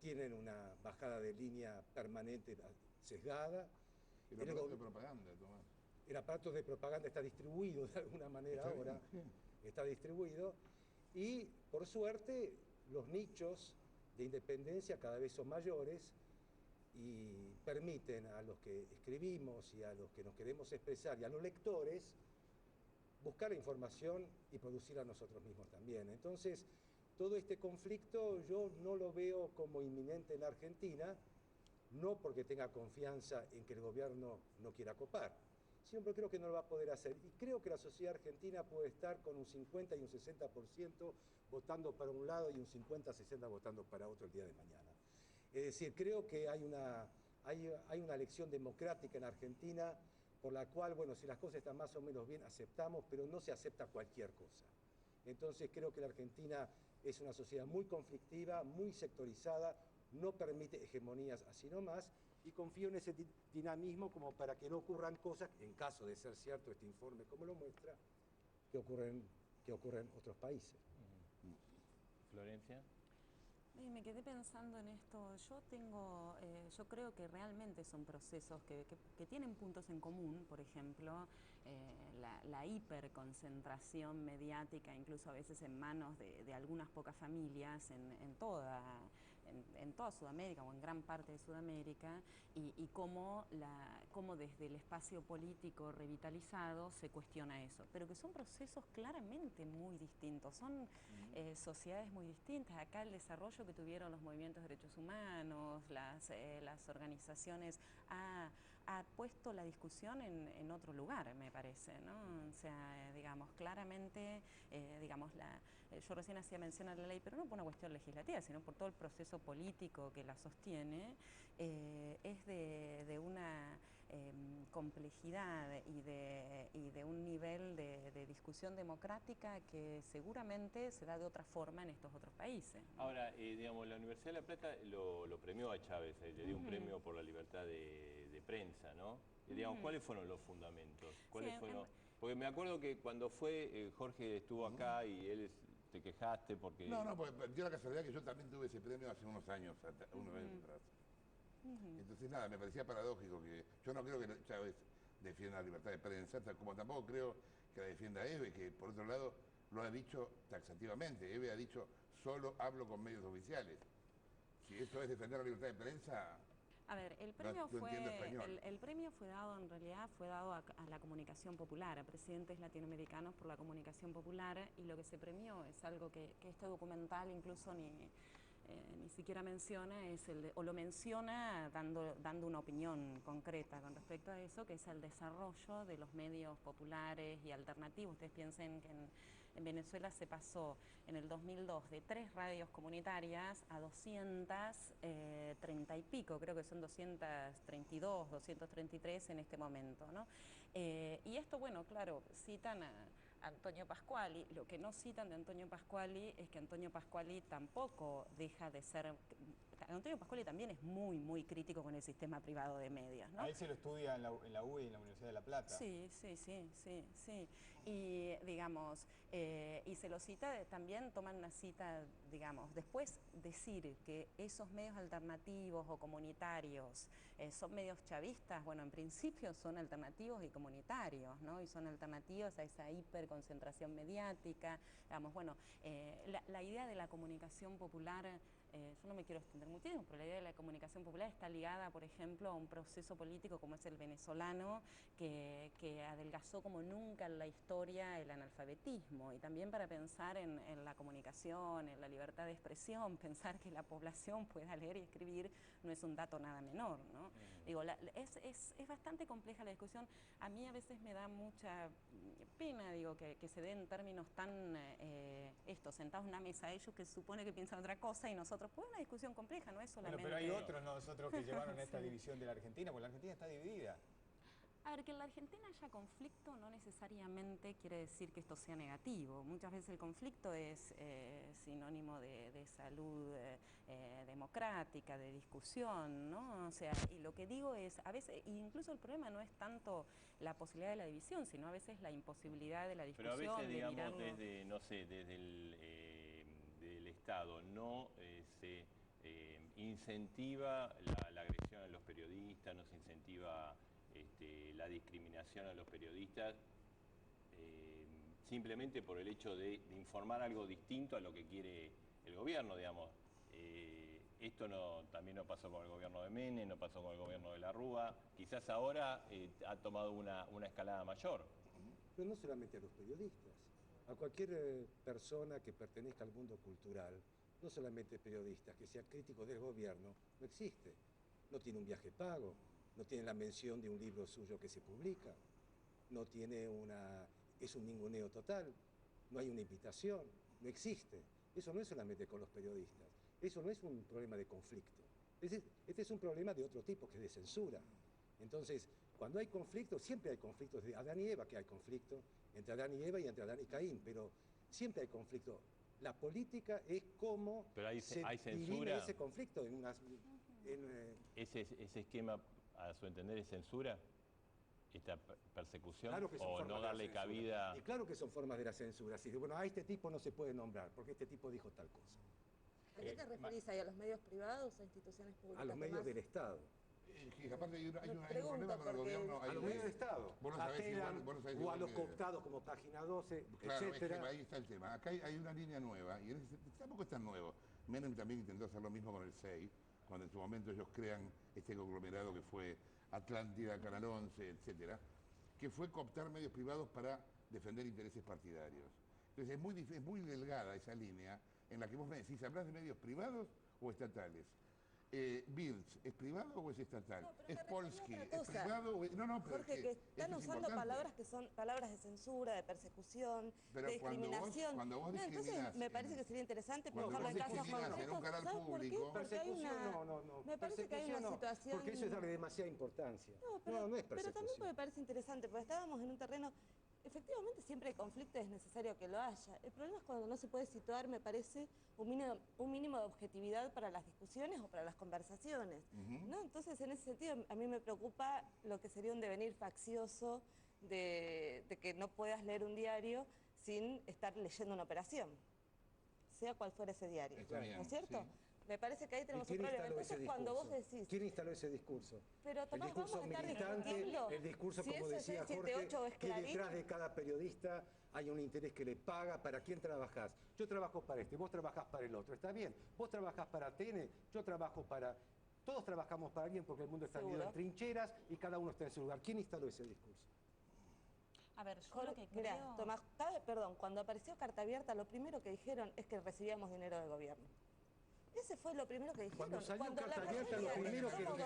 tienen una bajada de línea permanente sesgada. El aparato de propaganda, Tomás. El aparato de propaganda está distribuido de alguna manera ahora, está distribuido, y por suerte los nichos de independencia cada vez son mayores y permiten a los que escribimos y a los que nos queremos expresar y a los lectores buscar la información y producirla nosotros mismos también. Entonces, todo este conflicto yo no lo veo como inminente en la Argentina, no porque tenga confianza en que el gobierno no quiera copar, sino porque creo que no lo va a poder hacer. Y creo que la sociedad argentina puede estar con un 50 y un 60% votando para un lado y un 50-60 votando para otro el día de mañana. Es decir, creo que hay una elección democrática en Argentina por la cual, bueno, si las cosas están más o menos bien, aceptamos, pero no se acepta cualquier cosa. Entonces creo que la Argentina es una sociedad muy conflictiva, muy sectorizada, no permite hegemonías así nomás, y confío en ese dinamismo como para que no ocurran cosas, en caso de ser cierto este informe como lo muestra, que ocurren en otros países. Florencia. Me quedé pensando en esto. Yo creo que realmente son procesos que tienen puntos en común. Por ejemplo, la hiperconcentración mediática, incluso a veces en manos de algunas pocas familias en toda Sudamérica o en gran parte de Sudamérica, y cómo desde el espacio político revitalizado se cuestiona eso, pero que son procesos claramente muy distintos, son sociedades muy distintas. Acá el desarrollo que tuvieron los movimientos de derechos humanos, las organizaciones, ha puesto la discusión en otro lugar, me parece, ¿no? O sea, digamos, claramente, yo recién hacía mención a la ley, pero no por una cuestión legislativa, sino por todo el proceso político que la sostiene, es de una complejidad y de un nivel de discusión democrática que seguramente se da de otra forma en estos otros países, ¿no? Ahora, digamos, la Universidad de La Plata lo premió a Chávez, le dio un premio por la libertad de prensa, ¿no? Y, digamos, ¿cuáles fueron los fundamentos? Porque me acuerdo que cuando fue, Jorge estuvo acá y él te quejaste porque... No, pues dio la casualidad que yo también tuve ese premio hace unos años atrás. Entonces, nada, me parecía paradójico que yo no creo que Chávez defienda la libertad de prensa, como tampoco creo que la defienda Eve, que por otro lado lo ha dicho taxativamente. Eve ha dicho, solo hablo con medios oficiales. Si eso es defender la libertad de prensa... A ver, el premio fue dado, en realidad, fue dado a la comunicación popular, a presidentes latinoamericanos por la comunicación popular, y lo que se premió es algo que este documental incluso ni siquiera menciona, o lo menciona dando una opinión concreta con respecto a eso, que es el desarrollo de los medios populares y alternativos. Ustedes piensen que en Venezuela se pasó en el 2002 de 3 radios comunitarias a 230 y pico, creo que son 232, 233 en este momento, ¿no? Y esto, bueno, claro, citan a Antonio Pasquali. Lo que no citan de Antonio Pasquali es que Antonio Pasquali tampoco deja de ser... Antonio Pasquali también es muy, muy crítico con el sistema privado de medios, ¿no? A él se lo estudia en la UBA y en la Universidad de La Plata. Sí. Y, digamos, y se lo cita, también toman una cita, digamos, después decir que esos medios alternativos o comunitarios son medios chavistas, bueno, en principio son alternativos y comunitarios, ¿no? Y son alternativos a esa hiperconcentración mediática, digamos, bueno, la idea de la comunicación popular... yo no me quiero extender muchísimo, pero la idea de la comunicación popular está ligada, por ejemplo, a un proceso político como es el venezolano, que adelgazó como nunca en la historia el analfabetismo, y también para pensar en la comunicación, en la libertad de expresión, pensar que la población pueda leer y escribir no es un dato nada menor, ¿no? Digo, es bastante compleja la discusión. A mí a veces me da mucha pena, digo, que se den términos tan sentados en una mesa, ellos que se supone que piensan otra cosa y nosotros, pues una discusión compleja, no es solamente... Bueno, pero hay otros nosotros que llevaron esta división de la Argentina, porque la Argentina está dividida. A ver, que en la Argentina haya conflicto no necesariamente quiere decir que esto sea negativo. Muchas veces el conflicto es sinónimo de salud democrática, de discusión, ¿no? O sea, y lo que digo es, a veces, incluso el problema no es tanto la posibilidad de la división, sino a veces la imposibilidad de la discusión. Pero a veces, digamos, mirarlo... desde, no sé, desde del Estado no se incentiva la agresión a los periodistas, no se incentiva la discriminación a los periodistas, simplemente por el hecho de informar algo distinto a lo que quiere el gobierno, digamos. Esto también no pasó con el gobierno de Menem, no pasó con el gobierno de la Rúa, quizás ahora ha tomado una escalada mayor. Pero no solamente a los periodistas, a cualquier persona que pertenezca al mundo cultural, no solamente periodistas, que sea crítico del gobierno, no existe. No tiene un viaje pago, no tiene la mención de un libro suyo que se publica, no tiene es un ninguneo total, no hay una invitación, no existe. Eso no es solamente con los periodistas, eso no es un problema de conflicto. Este es un problema de otro tipo, que es de censura. Entonces, cuando hay conflicto, siempre hay conflictos, de Adán y Eva que hay conflicto, entre Adán y Eva y entre Adán y Caín, pero siempre hay conflicto. La política es cómo se dirime ese conflicto. ¿Ese esquema, a su entender, es censura? ¿Esta persecución? Claro que son ¿O no darle cabida? Y claro que son formas de la censura. Así que, bueno, a este tipo no se puede nombrar, porque este tipo dijo tal cosa. ¿A qué te referís ahí? ¿A los medios privados o a instituciones públicas? A los medios del Estado. Y aparte hay un problema con el gobierno. A los medios del Estado. Vos no sabés igual, o a los cooptados como Página 12, claro, etcétera. Ahí está el tema. Acá hay una línea nueva, y tampoco es tan nuevo. Menem también intentó hacer lo mismo con el SEI, cuando en su momento ellos crean este conglomerado que fue Atlántida, Canal 11, etcétera, que fue cooptar medios privados para defender intereses partidarios. Entonces es muy delgada esa línea en la que vos me decís, ¿hablas de medios privados o estatales? Birds, ¿es privado o es estatal? No, ¿Es Polsky? ¿Es privado o es...? No, pero Jorge, que están usando palabras que son palabras de censura, de persecución, pero de discriminación. Cuando vos entonces me parece que sería interesante pensarlo en casos concretos. En un canal público. Me parece que hay una situación... Porque eso es darle demasiada importancia. No es persecución. Pero también me parece interesante, porque estábamos en un terreno... Efectivamente siempre hay conflicto y es necesario que lo haya. El problema es cuando no se puede situar, me parece, un mínimo de objetividad para las discusiones o para las conversaciones, ¿no? Entonces, en ese sentido, a mí me preocupa lo que sería un devenir faccioso de que no puedas leer un diario sin estar leyendo una operación, sea cual fuera ese diario, ¿no es cierto? Sí. Me parece que ahí tenemos ¿Y un quién problema. instaló ese Entonces, cuando vos discurso? decís... ¿Quién instaló ese discurso? Pero, El Tomás, discurso vamos a estar militante, discutiendo el discurso, si como ese decía 678 Jorge, es que Clarín. detrás de cada periodista hay un interés que le paga. ¿Para quién trabajás? Yo trabajo para este, vos trabajás para el otro. ¿Está bien? Vos trabajás para TN, yo trabajo para... Todos trabajamos para alguien porque el mundo está dividido en trincheras y cada uno está en su lugar. ¿Quién instaló ese discurso? A ver, yo lo que creo... Mirá, Tomás, perdón, cuando apareció Carta Abierta, lo primero que dijeron es que recibíamos dinero del gobierno. Ese fue lo primero que dijeron. Cuando salió Carta Abierta, lo primero que dijeron...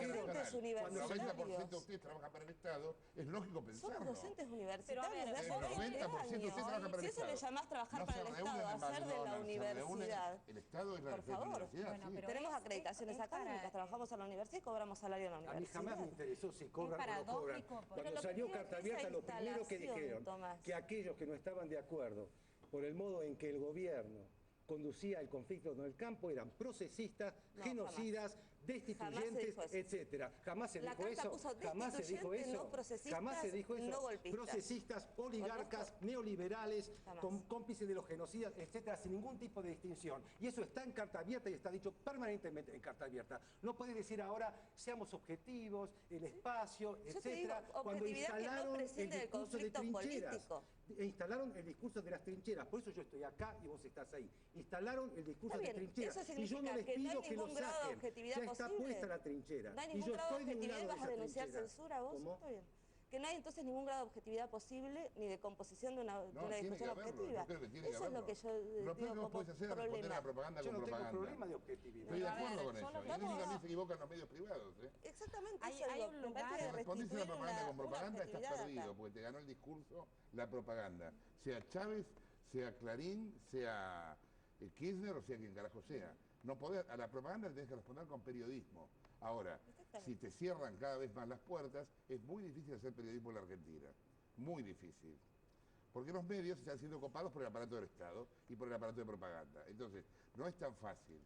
Cuando el 90% de ustedes trabajan para el Estado, es lógico pensarlo. Somos docentes universitarios Pero a ver, de hace el 20 90% de ustedes trabajan para el Si eso Estado. le llamás trabajar No para se el reúnen Estado, en hacer de la McDonald's, se reúnen universidad, el Estado y la por favor. universidad, Bueno, sí. pero tenemos acreditaciones académicas, trabajamos en la universidad y cobramos salario en la A mí universidad. jamás me interesó si cobran o no cobran. Cuando salió Carta Abierta, lo primero que dijeron, que aquellos que no estaban de acuerdo por el modo en que el gobierno conducía el conflicto en el campo eran procesistas, genocidas, destituyentes, etcétera. Jamás se dijo eso, jamás se dijo eso, jamás se dijo eso. Procesistas, oligarcas, neoliberales, cómplices de los genocidas, etcétera, sin ningún tipo de distinción. Y eso está en Carta Abierta y está dicho permanentemente en Carta Abierta. No puede decir ahora, seamos objetivos, el espacio, etcétera, cuando instalaron el discurso de trincheras. Instalaron el discurso de las trincheras, por eso yo estoy acá y vos estás ahí. Instalaron el discurso de trincheras y yo no les pido que lo saquen, ya está puesta la trinchera. No hay Y ningún yo grado de estoy de un objetividad, lado de ¿vas a esa denunciar trinchera. censura vos? ¿Cómo? Está bien. Que no hay entonces ningún grado de objetividad posible ni de composición de una discusión objetiva. Yo creo que tiene que Eso es lo que yo Lo peor que digo vos como podés hacer es responder a la propaganda con propaganda. Yo no tengo problema de objetividad. Estoy de acuerdo con eso. Y en eso también se equivocan los medios privados. Exactamente, Hay eso un digo, me parece lugar- que Si respondiste a la restituir propaganda con una propaganda, estás objetividad perdido, acá. porque te ganó el discurso, la propaganda. Sea Chávez, sea Clarín, sea Kirchner o sea quien carajo sea. No podés, a la propaganda le tenés que responder con periodismo. Ahora, si te cierran cada vez más las puertas, es muy difícil hacer periodismo en la Argentina. Muy difícil. Porque los medios están siendo copados por el aparato del Estado y por el aparato de propaganda. Entonces, no es tan fácil.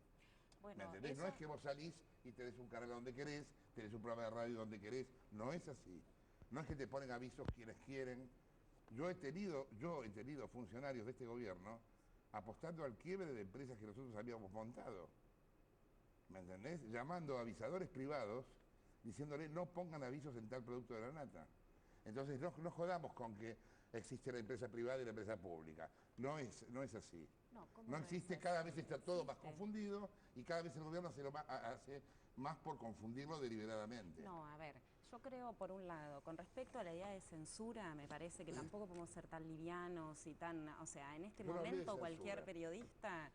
Bueno, ¿Me entendés? eso- No es que vos salís y tenés un canal donde querés, tenés un programa de radio donde querés. No es así. No es que te ponen avisos quienes quieren. Yo he tenido funcionarios de este gobierno apostando al quiebre de empresas que nosotros habíamos montado. ¿Me entendés? Llamando a avisadores privados, diciéndole no pongan avisos en tal producto de la nata. Entonces no jodamos con que existe la empresa privada y la empresa pública. No es así. No existe, cada vez está todo más confundido y cada vez el gobierno hace más por confundirlo deliberadamente. No, a ver, yo creo, por un lado, con respecto a la idea de censura, me parece que tampoco podemos ser tan livianos y tan... O sea, en este Yo no hablé de momento cualquier censura. periodista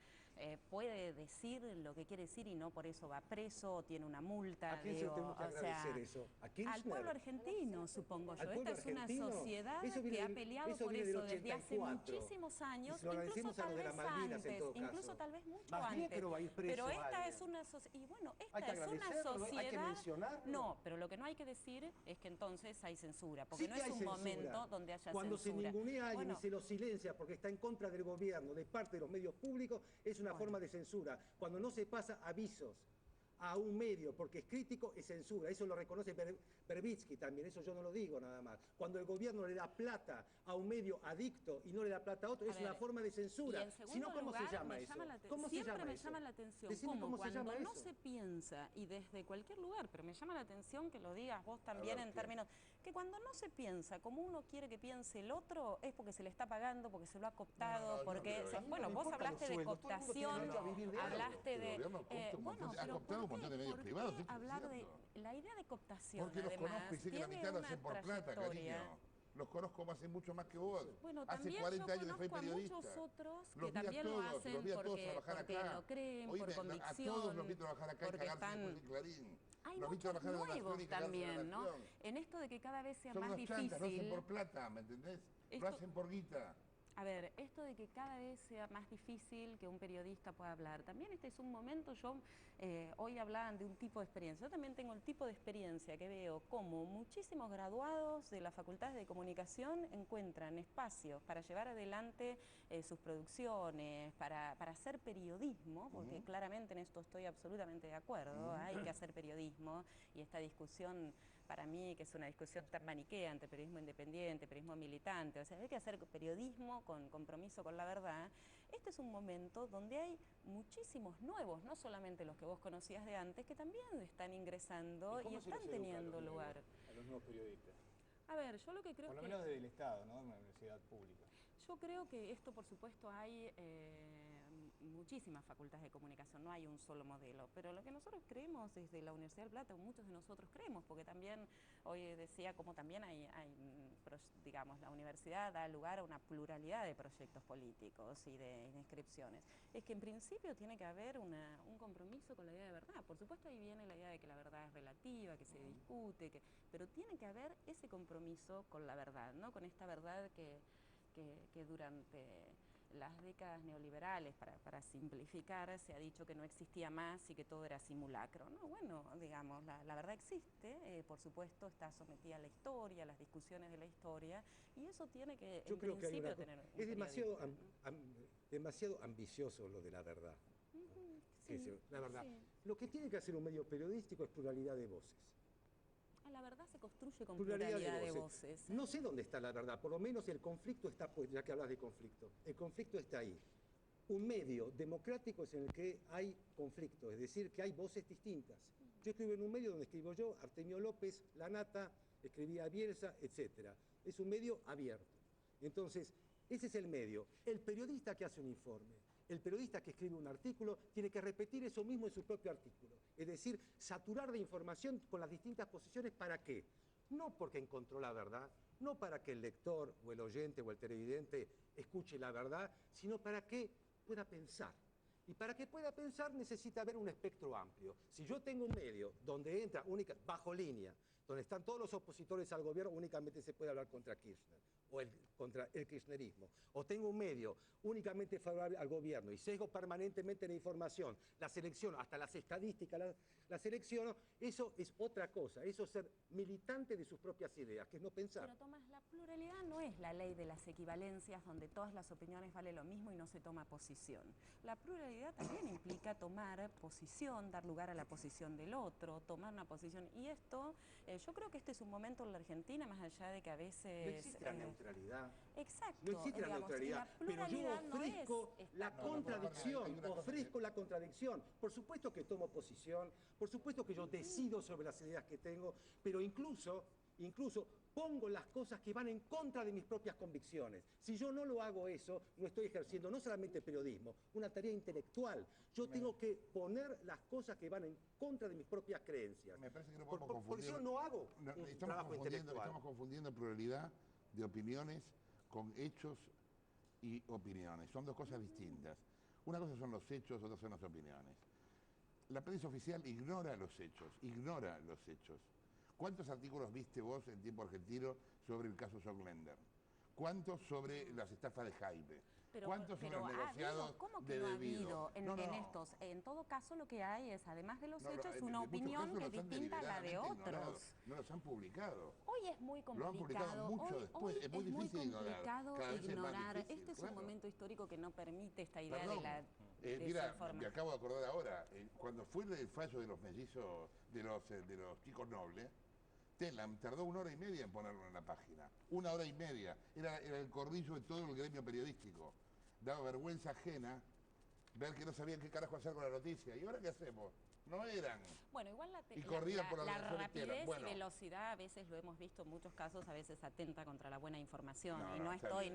puede decir lo que quiere decir y no por eso va preso o tiene una multa. ¿A quién se lo tenemos que agradecer eso? ¿A Kirchner? Al pueblo argentino, supongo yo. ¿Al pueblo Esta es una argentino? sociedad Eso viene que ha del- peleado eso por viene del eso desde hace 84. muchísimos años, Y se lo incluso agradecemos a tal los de vez las Malvinas, en antes, todo incluso caso. tal vez mucho Más bien antes. que no va a ir preso Pero esta alguien. es una sociedad, y bueno, Hay esta que es una agradecerlo, hay que sociedad... mencionarlo. No, pero lo que no hay que decir es que entonces hay censura, porque Sí no que es hay un censura. momento donde haya Cuando censura. se ningunea a alguien Bueno, y se lo silencia porque está en contra del gobierno, de parte de los medios públicos, es una forma de censura. Cuando no se pasa avisos a un medio porque es crítico, es censura. Eso lo reconoce Verbitsky también, eso yo no lo digo nada más. Cuando el gobierno le da plata a un medio adicto y no le da plata a otro, es una forma de censura. Y en Si segundo no, ¿cómo lugar, se llama me eso? llama la ¿Cómo se siempre llama me eso? llama la atención Decime cómo cómo se cuando llama no eso. se piensa, y desde cualquier lugar, pero me llama la atención que lo digas vos también ver, en ¿qué? términos, que cuando no se piensa como uno quiere que piense el otro, es porque se le está pagando, porque se lo ha cooptado, yo porque... creo eso. bueno, No vos importan hablaste los de sueldos, todo el mundo tiene cooptación, derecho a vivir de algo. hablaste El de... gobierno copta un montón, ha pero cooptado un ¿por montón de qué- medios por qué privados, esto es hablar de... cierto. La idea de cooptación, Porque los además, conozco y sé que la tiene mitad lo una hacen por plata, trayectoria. cariño. Los conozco hace mucho más que vos. Bueno, hace también 40 yo años que soy conozco a periodista. muchos otros que Los vi a también lo todos, hacen los vi a todos porque, trabajar porque acá. lo creen, Oíme, por convicción, a todos los vi trabajar acá y porque cagarse están... después en Clarín. Hay Los vi muchos trabajar en la nuevos Nación y cagarse en la también, ¿no? Nación. En esto de que cada vez sea Son más unos chantas, lo hacen difícil... por plata, ¿me entendés? Esto- Lo hacen por guita. A ver, esto de que cada vez sea más difícil que un periodista pueda hablar, también este es un momento, hoy hablaban de un tipo de experiencia, yo también tengo el tipo de experiencia que veo como muchísimos graduados de las facultades de comunicación encuentran espacios para llevar adelante sus producciones, para hacer periodismo, porque claramente en esto estoy absolutamente de acuerdo, hay que hacer periodismo, y esta discusión para mí, que es una discusión tan maniquea entre periodismo independiente, periodismo militante, o sea, hay que hacer periodismo ¿no? Con compromiso con la verdad, este es un momento donde hay muchísimos nuevos, no solamente los que vos conocías de antes, que también están ingresando y están teniendo lugar. A los nuevos periodistas. A ver, yo lo que creo Por lo que... menos desde el Estado, ¿no? Una universidad pública. Yo creo que esto, por supuesto, hay muchísimas facultades de comunicación, no hay un solo modelo, pero lo que nosotros creemos desde la Universidad del Plata, muchos de nosotros creemos, porque también, hoy decía, como también digamos, la universidad da lugar a una pluralidad de proyectos políticos y de inscripciones, es que en principio tiene que haber un compromiso con la idea de verdad. Por supuesto, ahí viene la idea de que la verdad es relativa, que se discute, pero tiene que haber ese compromiso con la verdad, ¿no? Con esta verdad que durante las décadas neoliberales, para simplificar, se ha dicho que no existía más y que todo era simulacro. No, bueno, digamos, la verdad existe, por supuesto está sometida a la historia, a las discusiones de la historia, y eso tiene que, Yo creo que hay una tener es demasiado ambicioso lo de la verdad. La verdad. Sí. Lo que tiene que hacer un medio periodístico es pluralidad de voces. La verdad se construye con pluralidad de voces. No sé dónde está la verdad, por lo menos el conflicto está, pues, ya que hablas de conflicto, el conflicto está ahí. Un medio democrático es en el que hay conflicto, es decir, que hay voces distintas. Yo escribo en un medio donde escribo yo, Artemio López, La Nata, escribía Bielsa, etc. Es un medio abierto. Entonces, ese es el medio. El periodista que hace un informe, el periodista que escribe un artículo, tiene que repetir eso mismo en su propio artículo. Es decir, saturar de información con las distintas posiciones, ¿para qué? No porque encontró la verdad, no para que el lector o el oyente o el televidente escuche la verdad, sino para que pueda pensar. Y para que pueda pensar necesita haber un espectro amplio. Si yo tengo un medio donde entra bajo línea, donde están todos los opositores al gobierno, únicamente se puede hablar contra Kirchner o contra el kirchnerismo. O tengo un medio únicamente favorable al gobierno y sesgo permanentemente la información, la selecciono, hasta las estadísticas la selecciono, eso es otra cosa, eso es ser militante de sus propias ideas, que es no pensar. Pero Tomás, la pluralidad no es la ley de las equivalencias donde todas las opiniones valen lo mismo y no se toma posición. La pluralidad también implica tomar posición, dar lugar a la posición del otro, tomar una posición. Y esto, yo creo que este es un momento en la Argentina, más allá de que a veces... No existe la neutralidad. Exacto. No existe la neutralidad, pero yo ofrezco la contradicción, ofrezco la contradicción. Por supuesto que tomo posición, por supuesto que yo decido sobre las ideas que tengo, pero incluso pongo las cosas que van en contra de mis propias convicciones. Si yo no lo hago eso, no estoy ejerciendo no solamente periodismo, una tarea intelectual. Yo tengo que poner las cosas que van en contra de mis propias creencias. Me parece que no podemos confundir. Por eso no hago un trabajo intelectual. Estamos confundiendo pluralidad de opiniones con hechos y opiniones. Son dos cosas distintas. Una cosa son los hechos, otra son las opiniones. La prensa oficial ignora los hechos, ignora los hechos. ¿Cuántos artículos viste vos en Tiempo Argentino sobre el caso Socklender? ¿Cuántos sobre las estafas de Jaime? ¿Cuántos sobre los negociados ¿cómo que de no ha Debido? habido en estos? En todo caso, lo que hay es, además de los hechos, una opinión que es distinta a la de otros. No los han publicado. Hoy es muy complicado. Lo han publicado mucho después. Es muy difícil complicado ignorar. Difícil, Este es un momento histórico que no permite esta idea Perdón, de la mira, me acabo de acordar ahora, cuando fue el fallo de los mellizos, de los chicos nobles, Telam tardó 1 hora y media en ponerlo en la página. 1 hora y media. Era el corrillo de todo el gremio periodístico. Daba vergüenza ajena ver que no sabían qué carajo hacer con la noticia. ¿Y ahora qué hacemos? No eran. Bueno, igual y corrían por la rapidez y velocidad, a veces lo hemos visto en muchos casos, a veces atenta contra la buena información. Pero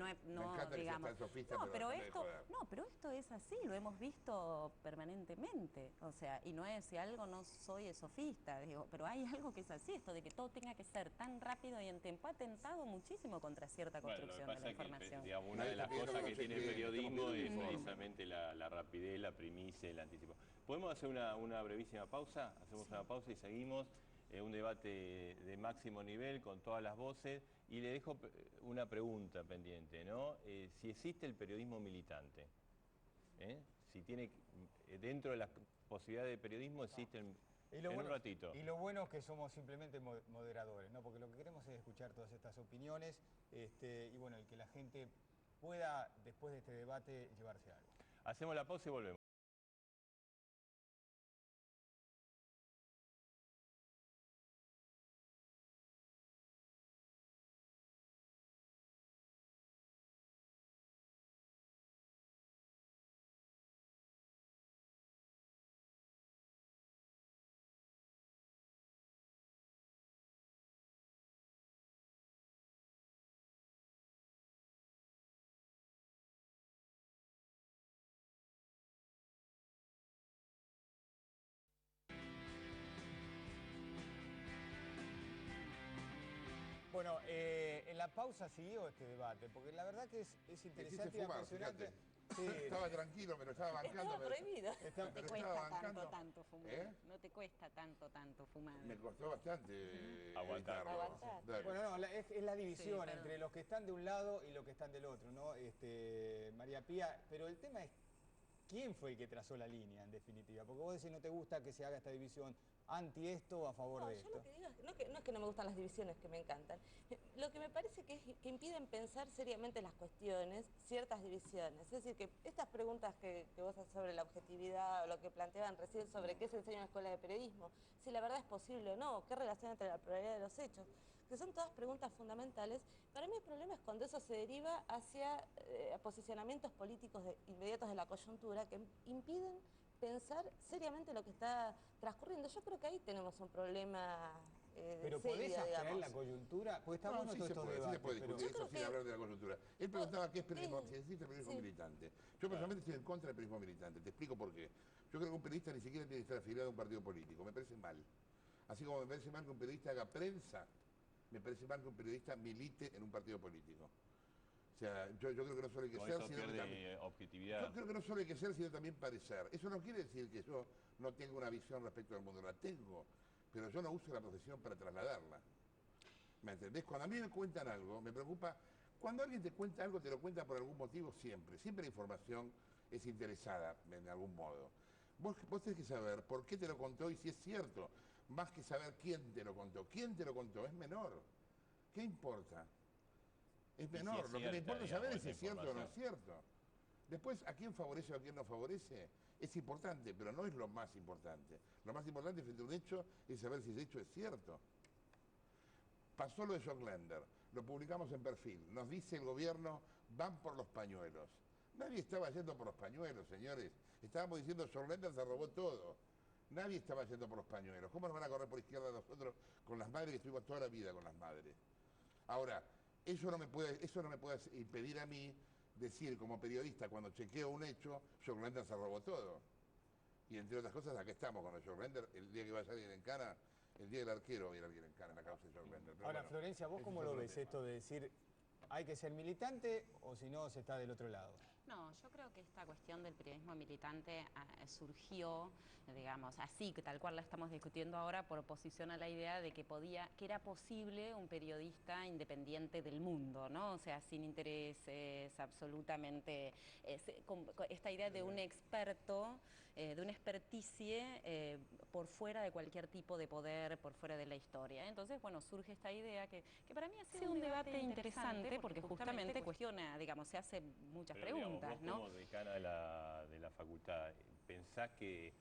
esto es así, lo hemos visto permanentemente. O sea, y no es, si algo no soy sofista, digo, pero hay algo que es así, esto de que todo tenga que ser tan rápido y en tiempo, ha atentado muchísimo contra cierta construcción de la información. Digamos, una de las cosas que tiene el periodismo es precisamente la rapidez, la primicia, el anticipo. ¿Podemos hacer una brevísima pausa? Hacemos una pausa y seguimos. Un debate de máximo nivel con todas las voces. Y le dejo una pregunta pendiente, ¿no? Si existe el periodismo militante. Si tiene, dentro de las posibilidades de periodismo existen... un ratito. Y lo bueno es que somos simplemente moderadores, ¿no? Porque lo que queremos es escuchar todas estas opiniones y bueno, el que la gente pueda, después de este debate, llevarse algo. Hacemos la pausa y volvemos. Bueno, en la pausa siguió este debate, porque la verdad que es interesante y apasionante. Sí. Estaba tranquilo, pero estaba bancando. Estaba prohibido. No te cuesta tanto fumar. No te cuesta tanto fumar. Me costó bastante aguantarlo. Bueno, no, es la división entre los que están de un lado y los que están del otro, ¿no? María Pía, pero el tema es quién fue el que trazó la línea, en definitiva. Porque vos decís no te gusta que se haga esta división anti esto o a favor de esto. Yo lo que digo no es que no me gustan las divisiones, que me encantan. Lo que me parece que impiden pensar seriamente las cuestiones, ciertas divisiones. Es decir, que estas preguntas que vos haces sobre la objetividad o lo que planteaban recién sobre qué se enseña en la escuela de periodismo, si la verdad es posible o no, qué relación entre la pluralidad de los hechos, que son todas preguntas fundamentales. Para mí el problema es cuando eso se deriva hacia posicionamientos políticos inmediatos de la coyuntura que impiden pensar seriamente lo que está transcurriendo. Yo creo que ahí tenemos un problema pero podés abstraer la coyuntura, porque está bueno todo esto debate. Sí se puede discutir eso sin hablar de la coyuntura. Él preguntaba qué es periodismo, si existe periodismo militante. Yo personalmente estoy en contra del periodismo militante, te explico por qué. Yo creo que un periodista ni siquiera tiene que estar afiliado a un partido político, me parece mal. Así como me parece mal que un periodista haga prensa, me parece mal que un periodista milite en un partido político. O sea, yo creo que no solo hay que ser, sino también objetividad. Yo creo que no solo hay que ser, sino también parecer. Eso no quiere decir que yo no tenga una visión respecto al mundo, la tengo, pero yo no uso la profesión para trasladarla. ¿Me entendés? Cuando a mí me cuentan algo, me preocupa, cuando alguien te cuenta algo, te lo cuenta por algún motivo siempre. Siempre la información es interesada en algún modo. Vos tenés que saber por qué te lo contó y si es cierto, más que saber quién te lo contó. ¿Quién te lo contó? Es menor. ¿Qué importa? Es menor, lo que me importa saber es si es cierto o no es cierto. Después, ¿a quién favorece o a quién no favorece? Es importante, pero no es lo más importante. Lo más importante frente a un hecho es saber si ese hecho es cierto. Pasó lo de John Lender, lo publicamos en Perfil, nos dice el gobierno, van por los pañuelos. Nadie estaba yendo por los pañuelos, señores. Estábamos diciendo, John Lender se robó todo. Nadie estaba yendo por los pañuelos. ¿Cómo nos van a correr por izquierda nosotros con las madres que estuvimos toda la vida con las madres? Ahora, eso no me puede impedir a mí decir como periodista, cuando chequeo un hecho, John Lender se robó todo. Y entre otras cosas, acá estamos con el John Lender, el día que vaya alguien en cana, el día del arquero va a ir alguien en cana en la causa de John Lender. Pero ahora, bueno, Florencia, ¿vos cómo lo ves esto de decir hay que ser militante o si no se está del otro lado? No, yo creo que esta cuestión del periodismo militante surgió, digamos, así, que tal cual la estamos discutiendo ahora, por oposición a la idea de que era posible un periodista independiente del mundo, ¿no? O sea, sin intereses, absolutamente, esta idea de un experto, de una experticie por fuera de cualquier tipo de poder, por fuera de la historia. Entonces, bueno, surge esta idea que para mí ha sido un debate interesante porque justamente cuestiona, digamos, se hace muchas preguntas. Vos como decana de la facultad, ¿pensás que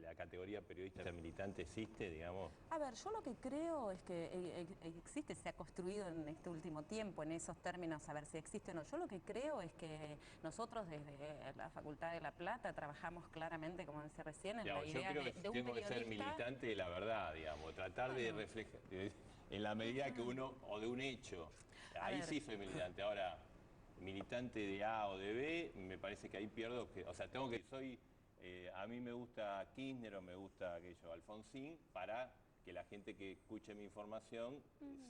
la categoría periodista militante existe, digamos? A ver, yo lo que creo es que existe, se ha construido en este último tiempo en esos términos, a ver si existe o no. Yo lo que creo es que nosotros desde la Facultad de La Plata trabajamos claramente, como decía recién, en la idea de un periodista. Tengo que ser militante de la verdad, digamos, tratar de reflejar, en la medida que uno, o de un hecho, ahí sí soy militante. Ahora, militante de A o de B, me parece que ahí pierdo, o sea, a mí me gusta Kirchner o me gusta Alfonsín, para que la gente que escuche mi información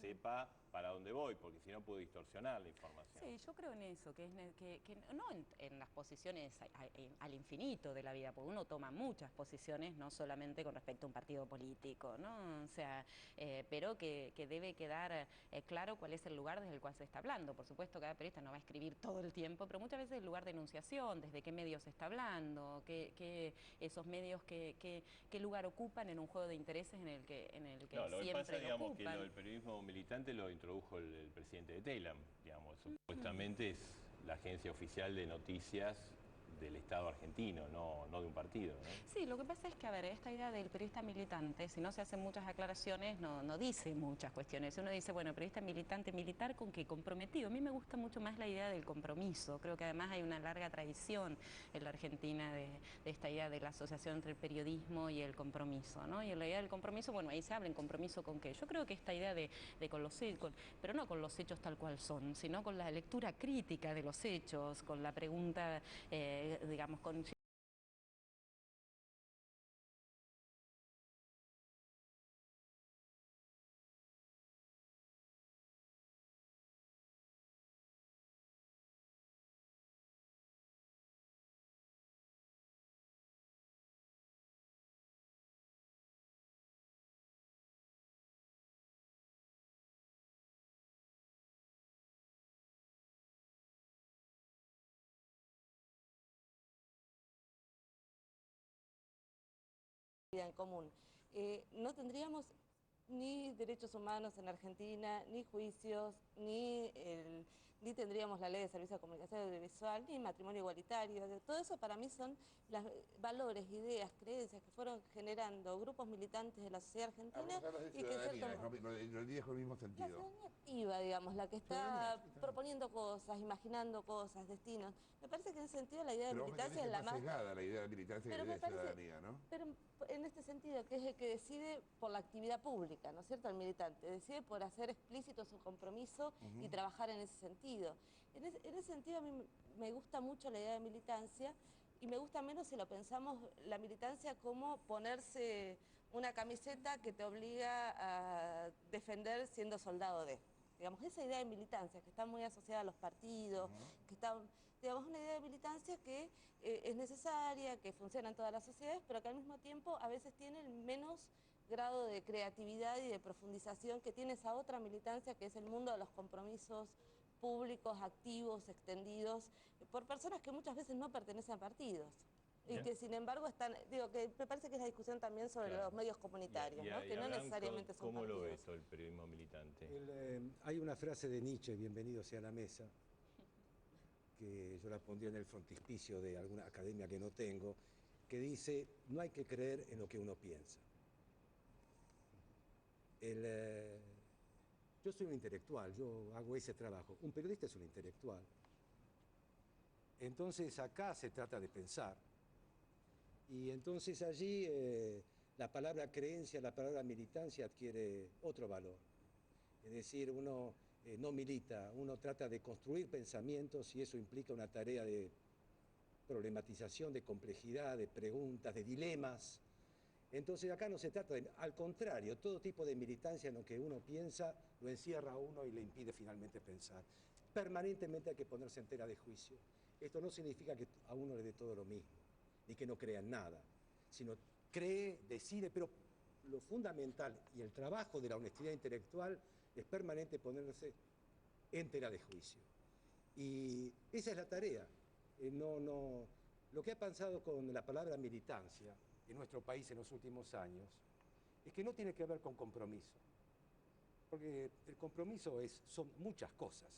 sepa para dónde voy, porque si no puedo distorsionar la información. Sí, yo creo en eso, que no en las posiciones al infinito de la vida, porque uno toma muchas posiciones, no solamente con respecto a un partido político, ¿no? O sea, pero que debe quedar claro cuál es el lugar desde el cual se está hablando. Por supuesto, cada periodista no va a escribir todo el tiempo, pero muchas veces el lugar de enunciación, desde qué medios se está hablando, esos medios qué lugar ocupan en un juego de intereses en el que lo que pasa, lo digamos, ocupan. que el periodismo militante lo introdujo el presidente de Telam, digamos, supuestamente es la agencia oficial de noticias del Estado argentino, no de un partido, ¿no? Sí, lo que pasa es que, a ver, esta idea del periodista militante, si no se hacen muchas aclaraciones, no dice muchas cuestiones. Uno dice, bueno, periodista militante, ¿militar con qué? Comprometido. A mí me gusta mucho más la idea del compromiso. Creo que además hay una larga tradición en la Argentina de esta idea de la asociación entre el periodismo y el compromiso, ¿no? Y en la idea del compromiso, bueno, ahí se habla en compromiso con qué. Yo creo que esta idea de con los hechos, pero no con los hechos tal cual son, sino con la lectura crítica de los hechos, con la pregunta, digamos, con vida en común. No tendríamos ni derechos humanos en Argentina, ni juicios, ni tendríamos la ley de servicio de comunicación audiovisual, ni matrimonio igualitario. Todo eso para mí son los valores, ideas, creencias que fueron generando grupos militantes de la sociedad argentina. Y que lo dijo en el mismo sentido. La ciudadanía activa, digamos, la que está proponiendo cosas, imaginando cosas, destinos. Me parece que en ese sentido la idea de militancia es la más... Sesgada la idea de militancia y la idea de ciudadanía, ¿no? Pero en este sentido, que es el que decide por la actividad pública, ¿no es cierto? El militante decide por hacer explícito su compromiso y trabajar en ese sentido. En ese sentido a mí me gusta mucho la idea de militancia y me gusta menos si lo pensamos la militancia como ponerse una camiseta que te obliga a defender siendo soldado de. Digamos, esa idea de militancia que está muy asociada a los partidos, que está, digamos, una idea de militancia que es necesaria, que funciona en todas las sociedades, pero que al mismo tiempo a veces tiene el menos grado de creatividad y de profundización que tiene esa otra militancia que es el mundo de los compromisos públicos, activos, extendidos, por personas que muchas veces no pertenecen a partidos. Y que sin embargo están, digo, que me parece que es la discusión también sobre los medios comunitarios, ¿no? Que no necesariamente son ¿Cómo partidos. lo ves el periodismo militante? Hay una frase de Nietzsche, bienvenido sea la mesa, que yo la pondría en el frontispicio de alguna academia que no tengo, que dice, no hay que creer en lo que uno piensa. Yo soy un intelectual, yo hago ese trabajo. Un periodista es un intelectual. Entonces acá se trata de pensar. Y entonces allí la palabra creencia, la palabra militancia adquiere otro valor. Es decir, uno no milita, uno trata de construir pensamientos y eso implica una tarea de problematización, de complejidad, de preguntas, de dilemas. Entonces acá no se trata de, al contrario, todo tipo de militancia en lo que uno piensa lo encierra a uno y le impide finalmente pensar. Permanentemente hay que ponerse en tela de juicio. Esto no significa que a uno le dé todo lo mismo, ni que no crea en nada, sino cree, decide, pero lo fundamental y el trabajo de la honestidad intelectual es permanente ponerse en tela de juicio. Y esa es la tarea. Lo que ha pasado con la palabra militancia en nuestro país en los últimos años es que no tiene que ver con compromiso. Porque el compromiso son muchas cosas,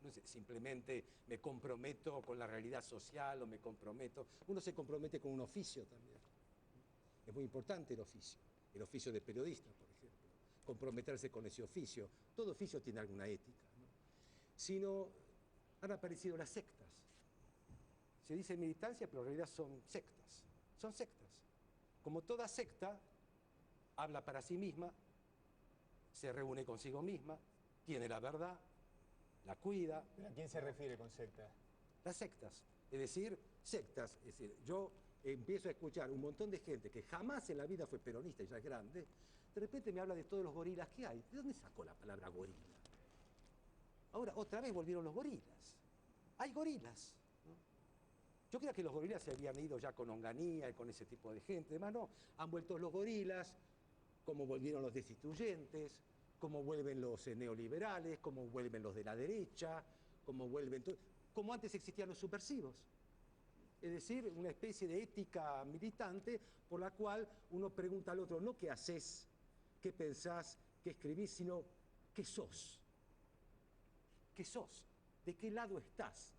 No es simplemente me comprometo con la realidad social o me comprometo. Uno se compromete con un oficio también. Es muy importante el oficio de periodista, por ejemplo. Comprometerse con ese oficio. Todo oficio tiene alguna ética, ¿no? Sino han aparecido las sectas. Se dice militancia, pero en realidad son sectas. Son sectas. Como toda secta, habla para sí misma, se reúne consigo misma, tiene la verdad, la cuida. ¿Pero a quién se refiere con secta? Las sectas. Es decir, yo empiezo a escuchar un montón de gente que jamás en la vida fue peronista y ya es grande, de repente me habla de todos los gorilas que hay. ¿De dónde sacó la palabra gorila? Ahora, otra vez volvieron los gorilas. Hay gorilas, ¿no? Yo creía que los gorilas se habían ido ya con Onganía y con ese tipo de gente. Además, no, han vuelto los gorilas, como volvieron los destituyentes, como vuelven los neoliberales, como vuelven los de la derecha, como antes existían los subversivos. Es decir, una especie de ética militante por la cual uno pregunta al otro, no qué haces, qué pensás, qué escribís, sino qué sos. ¿Qué sos? ¿De qué lado estás?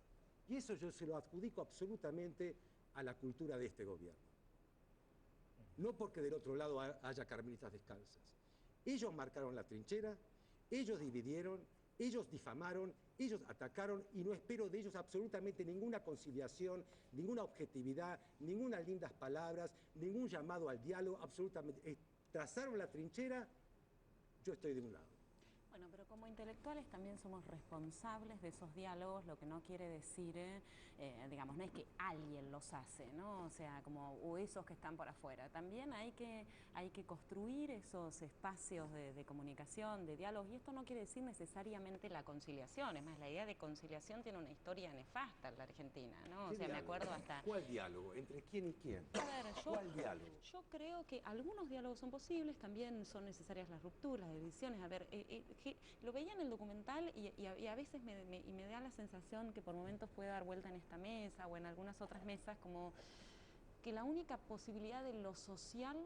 Y eso yo se lo adjudico absolutamente a la cultura de este gobierno. No porque del otro lado haya carmelitas descalzas. Ellos marcaron la trinchera, ellos dividieron, ellos difamaron, ellos atacaron y no espero de ellos absolutamente ninguna conciliación, ninguna objetividad, ninguna lindas palabras, ningún llamado al diálogo, absolutamente. Trazaron la trinchera, yo estoy de un lado. Bueno, pero como intelectuales también somos responsables de esos diálogos, lo que no quiere decir, digamos, no es que alguien los hace, ¿no? O sea, o esos que están por afuera. También hay que construir esos espacios de comunicación, de diálogos, y esto no quiere decir necesariamente la conciliación. Es más, la idea de conciliación tiene una historia nefasta en la Argentina, ¿no? O sea, me acuerdo hasta... ¿Cuál diálogo? ¿Entre quién y quién? A ver, ¿Cuál diálogo? Yo creo que algunos diálogos son posibles, también son necesarias las rupturas, las divisiones. A ver, lo veía en el documental y a veces me da la sensación que por momentos puede dar vuelta en esta mesa o en algunas otras mesas, como que la única posibilidad de lo social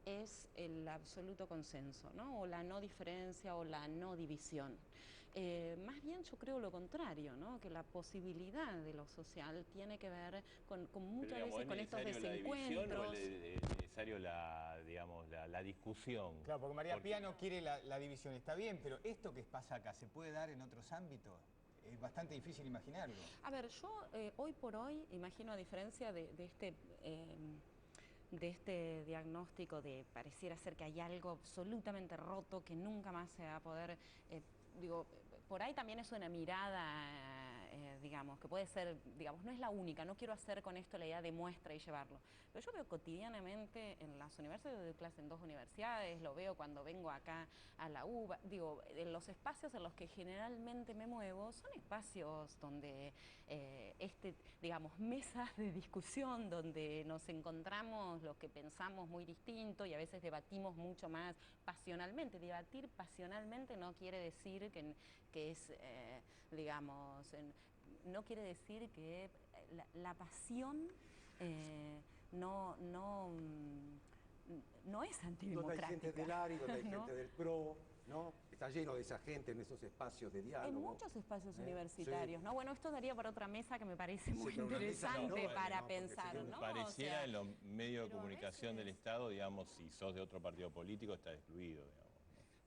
es el absoluto consenso, ¿no? O la no diferencia o la no división. Más bien yo creo lo contrario, ¿no? Que la posibilidad de lo social tiene que ver con muchas veces con estos desencuentros. ¿Es necesario la discusión? Claro, porque María Pía no quiere la división, está bien, pero esto que pasa acá, ¿se puede dar en otros ámbitos? Es bastante difícil imaginarlo. A ver, yo hoy por hoy imagino, a diferencia de este diagnóstico de pareciera ser que hay algo absolutamente roto que nunca más se va a poder, digo, por ahí también es una mirada, digamos, que puede ser, digamos, no es la única, no quiero hacer con esto la idea de muestra y llevarlo, pero yo veo cotidianamente en las universidades, yo doy clase en 2 universidades, lo veo cuando vengo acá a la UBA, digo, en los espacios en los que generalmente me muevo, son espacios donde, digamos, mesas de discusión, donde nos encontramos los que pensamos muy distinto y a veces debatimos mucho más pasionalmente. Debatir pasionalmente no quiere decir que es, digamos, no quiere decir que la pasión no es antidemocrática. Donde hay gente del ARI, donde hay ¿no? gente del PRO, ¿no? Está lleno de esa gente en esos espacios de diálogo. En muchos espacios universitarios, ¿no? Bueno, esto daría para otra mesa que me parece muy pero una mesa interesante no, para no, pensar, ¿no? Pareciera O sea, en los medios de comunicación del Estado, digamos, si sos de otro partido político, está excluido, digamos.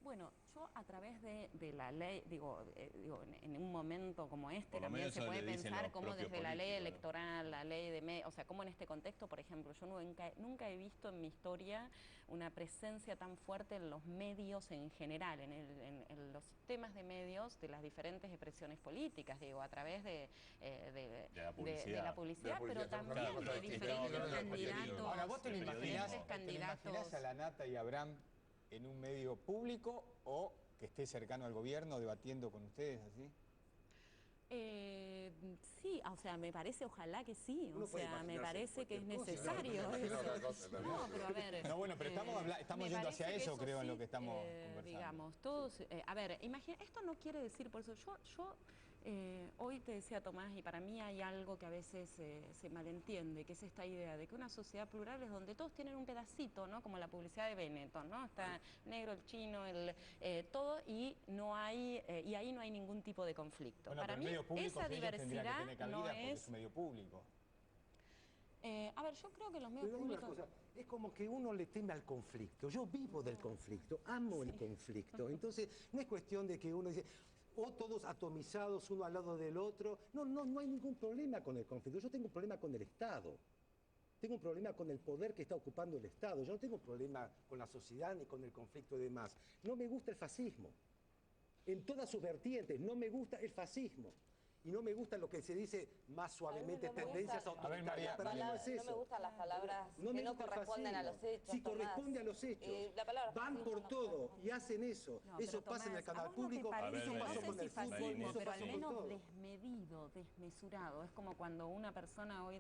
Bueno, yo a través de la ley, digo, en un momento como este Por lo también menos se eso puede le dicen pensar los cómo propios desde la ley políticos, ¿no? electoral, la ley de o sea, cómo en este contexto, por ejemplo, yo nunca he visto en mi historia una presencia tan fuerte en los medios en general, en los sistemas de medios de las diferentes expresiones políticas, digo, a través de la publicidad, pero también de diferentes candidatos. Ahora, ¿vos te lo imaginás candidatos a la Nata y a Abraham en un medio público o que esté cercano al gobierno debatiendo con ustedes así? Sí, o sea, me parece, ojalá que sí, o sea, me parece que es cualquier cosa. necesario eso. No, pero a ver... No, bueno, pero estamos yendo hacia eso, creo, en lo que estamos conversando. Digamos, todos... a ver, imagina, esto no quiere decir, por eso yo hoy te decía, Tomás, y para mí hay algo que a veces se malentiende, que es esta idea de que una sociedad plural es donde todos tienen un pedacito, ¿no? Como la publicidad de Benetton, ¿no? Está negro, el chino, todo, y no hay y ahí no hay ningún tipo de conflicto. Bueno, para mí esa diversidad no es medio público. A ver, yo creo que los medios públicos... Es como que uno le teme al conflicto. Yo vivo del conflicto, amo el conflicto. Entonces, no es cuestión de que uno dice, o todos atomizados uno al lado del otro. No hay ningún problema con el conflicto. Yo tengo un problema con el Estado. Tengo un problema con el poder que está ocupando el Estado. Yo no tengo un problema con la sociedad ni con el conflicto de demás. No me gusta el fascismo. En todas sus vertientes, no me gusta el fascismo. Y no me gusta lo que se dice más suavemente, tendencias autoritarias. Para mí no es eso. No me gustan las palabras no que no corresponden a los hechos. Sí, corresponde a los hechos. Van por todo y hacen eso. No, eso Tomás, pasa en el canal ¿a vos público, no te parece, eso pasó con el fútbol, eso pero al pasó con menos todo. desmedido, desmesurado? Es como cuando una persona hoy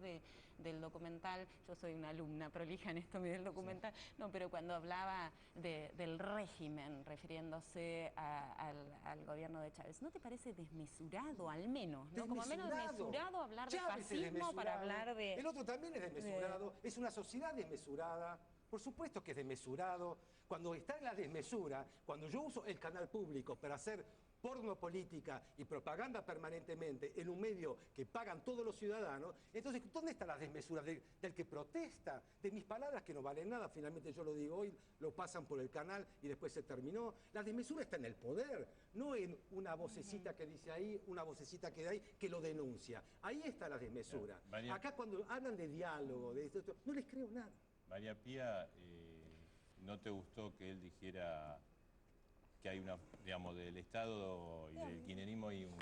del documental, yo soy una alumna prolija en esto del documental, no, pero cuando hablaba del régimen, refiriéndose al gobierno de Chávez, ¿no te parece desmesurado, al menos? ¿No? Como menos desmesurado hablar de fascismo para hablar de... El otro también es desmesurado, es una sociedad desmesurada. Por supuesto que es desmesurado. Cuando está en la desmesura, cuando yo uso el canal público para hacer porno política y propaganda permanentemente en un medio que pagan todos los ciudadanos, entonces, ¿dónde está la desmesura del que protesta? De mis palabras que no valen nada, finalmente yo lo digo hoy, lo pasan por el canal y después se terminó. La desmesura está en el poder, no en una vocecita que dice ahí, una vocecita que da ahí, que lo denuncia. Ahí está la desmesura. Acá cuando hablan de diálogo, de esto, no les creo nada. María Pía, ¿no te gustó que él dijera que hay una, digamos, del Estado y del kirchnerismo y un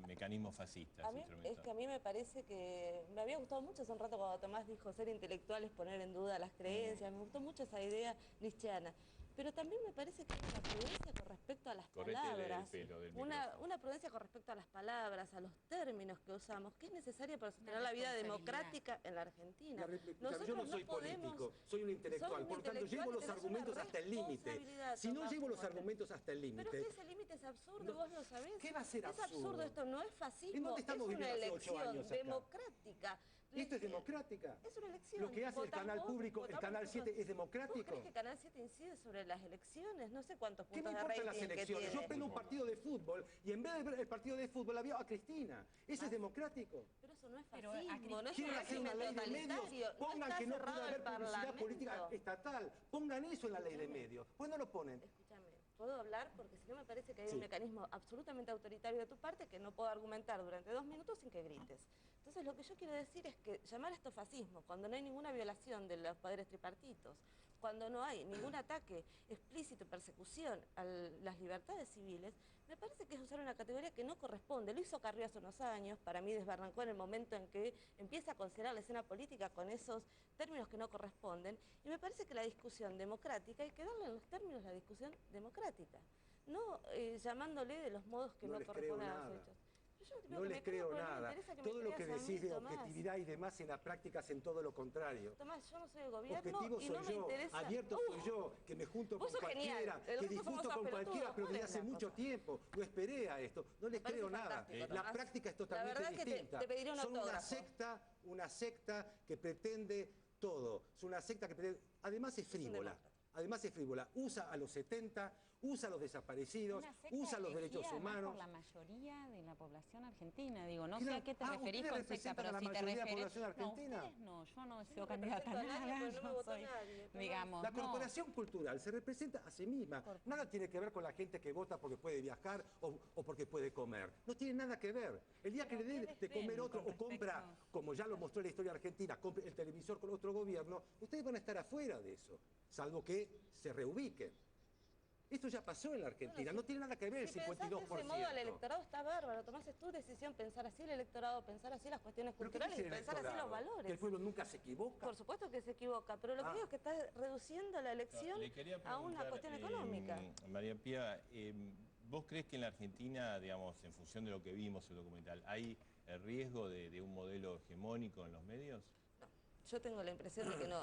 mecanismo fascista? Es que a mí me parece que me había gustado mucho hace un rato cuando Tomás dijo ser intelectual es poner en duda las creencias, me gustó mucho esa idea nietzscheana. Pero también me parece que hay una prudencia con respecto a las palabras, una prudencia con respecto a las palabras, a los términos que usamos, que es necesaria para sostener la vida democrática en la Argentina. Yo no soy político, soy un intelectual, por tanto llevo los argumentos hasta el límite. Si no llevo los argumentos hasta el límite... Pero es que ese límite es absurdo, vos lo sabés. ¿Qué va a ser absurdo? Es absurdo esto, no es fascismo, es una elección democrática. ¿Esto es democrática? Es una elección. Lo que hace el Votás canal vos, público, el votamos canal 7 nosotros. es democrático. ¿Vos crees que Canal 7 incide sobre las elecciones? No sé cuántos ¿Qué me puntos de importan rating las que elecciones? tiene. Yo prendo un partido de fútbol y en vez de ver el partido de fútbol la veo a Cristina. ¿Eso es democrático? Pero eso no es Pero fascismo, no es un Quieren hacer una régimen ley de medios, totalitario. No pongan está que no cerrado puede el haber publicidad Parlamento. política estatal, pongan eso en la ley de medios. ¿Por qué no lo ponen? Escúchame, ¿puedo hablar? Porque si no me parece que hay Sí. un mecanismo absolutamente autoritario de tu parte que no puedo argumentar durante 2 minutos sin que grites. Entonces lo que yo quiero decir es que llamar esto fascismo, cuando no hay ninguna violación de los poderes tripartitos, cuando no hay ningún ataque explícito, persecución a las libertades civiles, me parece que es usar una categoría que no corresponde. Lo hizo Carrió hace unos años, para mí desbarrancó en el momento en que empieza a considerar la escena política con esos términos que no corresponden, y me parece que la discusión democrática hay que darle en los términos la discusión democrática, no llamándole de los modos que No no les corresponden creo a los nada. hechos. Yo te pido No que les me creas creo porque no me nada. interesa que me Todo lo que creas a mí, decís de Tomás. objetividad y demás en la práctica hacen todo lo contrario. Tomás, yo no soy de gobierno Objetivo y soy no me yo, interesa. abierto soy yo, que me junto vos con sos genial. cualquiera, El que otro somos discuto unos con cualquiera, pelotudos. pero ¿Cuál desde es hace la mucho cosa? tiempo. No esperé a esto, no les parece creo nada. fantástico, La Tomás. práctica es La totalmente verdad que distinta. te pediría un Son autógrafo. una secta que pretende todo. Es una secta que pretende... Además es frívola. Además es frívola. Usa a los 70, usa a los desaparecidos, Una secta usa a los derechos elegida además humanos. por la mayoría de la población argentina, digo, no Claro. sé a qué te Ah, referís ¿ustedes con secta, representan pero a la si te mayoría de la referís... población argentina? No, ustedes no, yo no he sido no candidata a represento a nadie, nada, pero no me yo votó soy, nadie, Tomás. digamos, La no. corporación cultural se representa a sí misma. Nada tiene que ver con la gente que vota porque puede viajar o porque puede comer. No tiene nada que ver. El día que le dé de comer otro o compra, como ya lo mostró la historia argentina, compre el televisor con otro gobierno, ustedes van a estar afuera de eso, salvo que se reubiquen. Esto ya pasó en la Argentina, no tiene nada que ver el Si pensás de 52%. ese modo al electorado está bárbaro, Tomás, es tu decisión pensar así el electorado, pensar así las cuestiones ¿Pero qué culturales dice y el pensar así los electorado? valores. ¿Que el pueblo nunca se equivoca? Por supuesto que se equivoca, pero lo que Ah. digo es que estás reduciendo la elección Le quería a una preguntar, cuestión económica. María Pía, ¿vos crees que en la Argentina, digamos, en función de lo que vimos en el documental, hay el riesgo de un modelo hegemónico en los medios? Yo tengo la impresión de que no.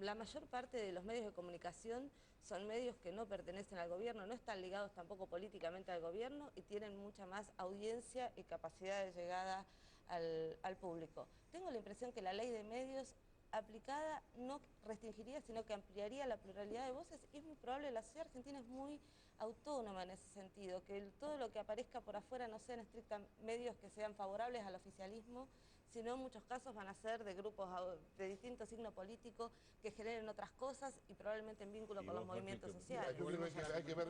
La mayor parte de los medios de comunicación son medios que no pertenecen al gobierno, no están ligados tampoco políticamente al gobierno y tienen mucha más audiencia y capacidad de llegada al público. Tengo la impresión que la ley de medios aplicada no restringiría, sino que ampliaría la pluralidad de voces y es muy probable, la sociedad argentina es muy autónoma en ese sentido, que todo lo que aparezca por afuera no sean estrictamente medios que sean favorables al oficialismo, sino en muchos casos van a ser de grupos de distinto signo político que generen otras cosas y probablemente en vínculo con los movimientos sociales. Yo creo que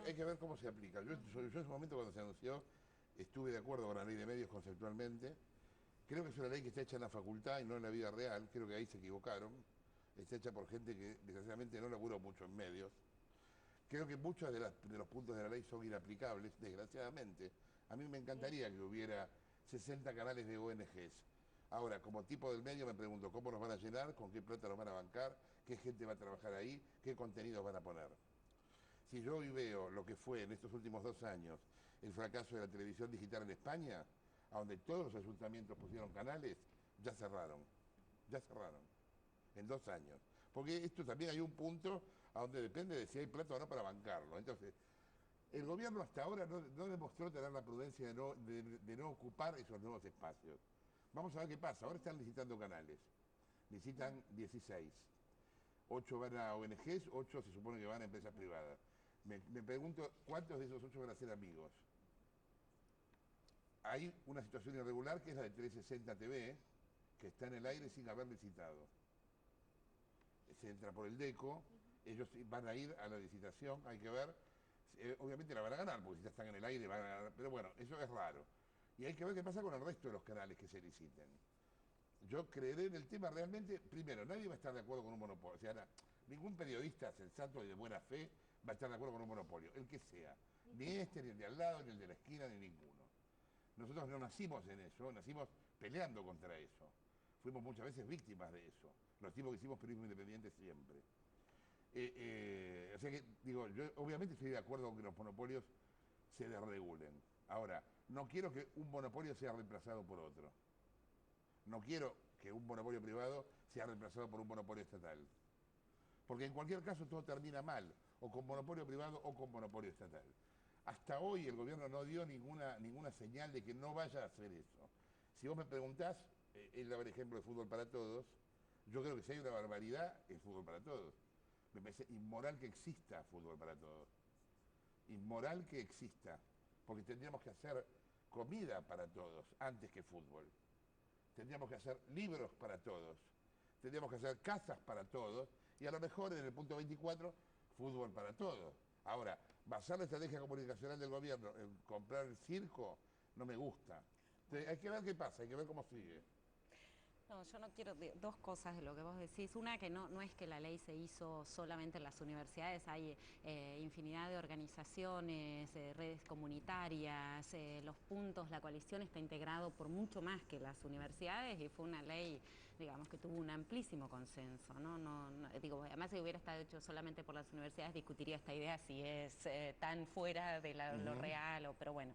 hay que ver cómo se aplica. Yo en su momento cuando se anunció estuve de acuerdo con la ley de medios conceptualmente. Creo que es una ley que está hecha en la facultad y no en la vida real. Creo que ahí se equivocaron. Está hecha por gente que desgraciadamente no laburó mucho en medios. Creo que muchos de los puntos de la ley son inaplicables, desgraciadamente. A mí me encantaría que hubiera 60 canales de ONGs. Ahora, como tipo del medio me pregunto cómo los van a llenar, con qué plata los van a bancar, qué gente va a trabajar ahí, qué contenidos van a poner. Si yo hoy veo lo que fue en estos últimos 2 años el fracaso de la televisión digital en España, a donde todos los ayuntamientos pusieron canales, ya cerraron, en 2 años. Porque esto también hay un punto a donde depende de si hay plata o no para bancarlo. Entonces, el gobierno hasta ahora no demostró tener la prudencia de no ocupar esos nuevos espacios. Vamos a ver qué pasa. Ahora están licitando canales. Licitan 16. 8 van a ONGs, 8 se supone que van a empresas privadas. Me pregunto, ¿cuántos de esos 8 van a ser amigos? Hay una situación irregular que es la de 360 TV, que está en el aire sin haber licitado. Se entra por el DECO, ellos van a ir a la licitación, hay que ver. Obviamente la van a ganar, porque si ya están en el aire van a ganar, pero bueno, eso es raro. Y hay que ver qué pasa con el resto de los canales que se liciten. Yo creeré en el tema realmente, primero, nadie va a estar de acuerdo con un monopolio. O sea, ningún periodista sensato y de buena fe va a estar de acuerdo con un monopolio, el que sea. Ni este, ni el de al lado, ni el de la esquina, ni ninguno. Nosotros no nacimos en eso, nacimos peleando contra eso. Fuimos muchas veces víctimas de eso. Los tipos que hicimos periodismo independiente siempre. O sea que, digo, yo obviamente estoy de acuerdo con que los monopolios se desregulen. Ahora, no quiero que un monopolio sea reemplazado por otro. No quiero que un monopolio privado sea reemplazado por un monopolio estatal. Porque en cualquier caso todo termina mal, o con monopolio privado o con monopolio estatal. Hasta hoy el gobierno no dio ninguna señal de que no vaya a hacer eso. Si vos me preguntás, él daba el ejemplo de fútbol para todos. Yo creo que si hay una barbaridad, es fútbol para todos. Me parece inmoral que exista fútbol para todos. Inmoral que exista. Porque tendríamos que hacer comida para todos antes que fútbol. Tendríamos que hacer libros para todos. Tendríamos que hacer casas para todos. Y a lo mejor en el punto 24, fútbol para todos. Ahora, basar la estrategia comunicacional del gobierno en comprar el circo, no me gusta. Entonces, hay que ver qué pasa, hay que ver cómo sigue. No, yo no quiero dos cosas de lo que vos decís. Una, que no es que la ley se hizo solamente en las universidades, hay infinidad de organizaciones, redes comunitarias, los puntos, la coalición está integrado por mucho más que las universidades y fue una ley, digamos, que tuvo un amplísimo consenso, ¿no? Digo, además si hubiera estado hecho solamente por las universidades discutiría esta idea si es tan fuera de lo real, pero bueno.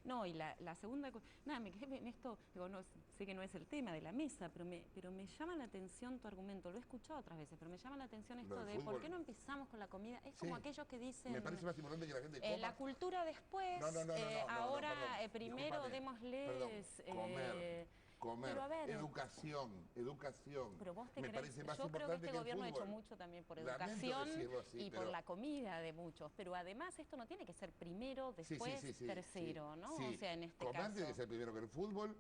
No, y la segunda cosa, nada, me quedé en esto, digo, no, sé que no es el tema de la mesa, pero me llama la atención tu argumento, lo he escuchado otras veces, pero me llama la atención esto de por qué no empezamos con la comida. Es como aquellos que dicen, me parece más importante que la gente coma. La cultura después, ahora primero démosles... Comer, pero a ver, educación. Pero vos te me crees, parece más yo creo que este gobierno ha hecho fútbol. mucho también por Lamento educación decirlo así, y por la comida de muchos, pero además esto no tiene que ser primero, después tercero, ¿no? Sí. O sea, en este Comer caso. tiene que ser primero que el fútbol,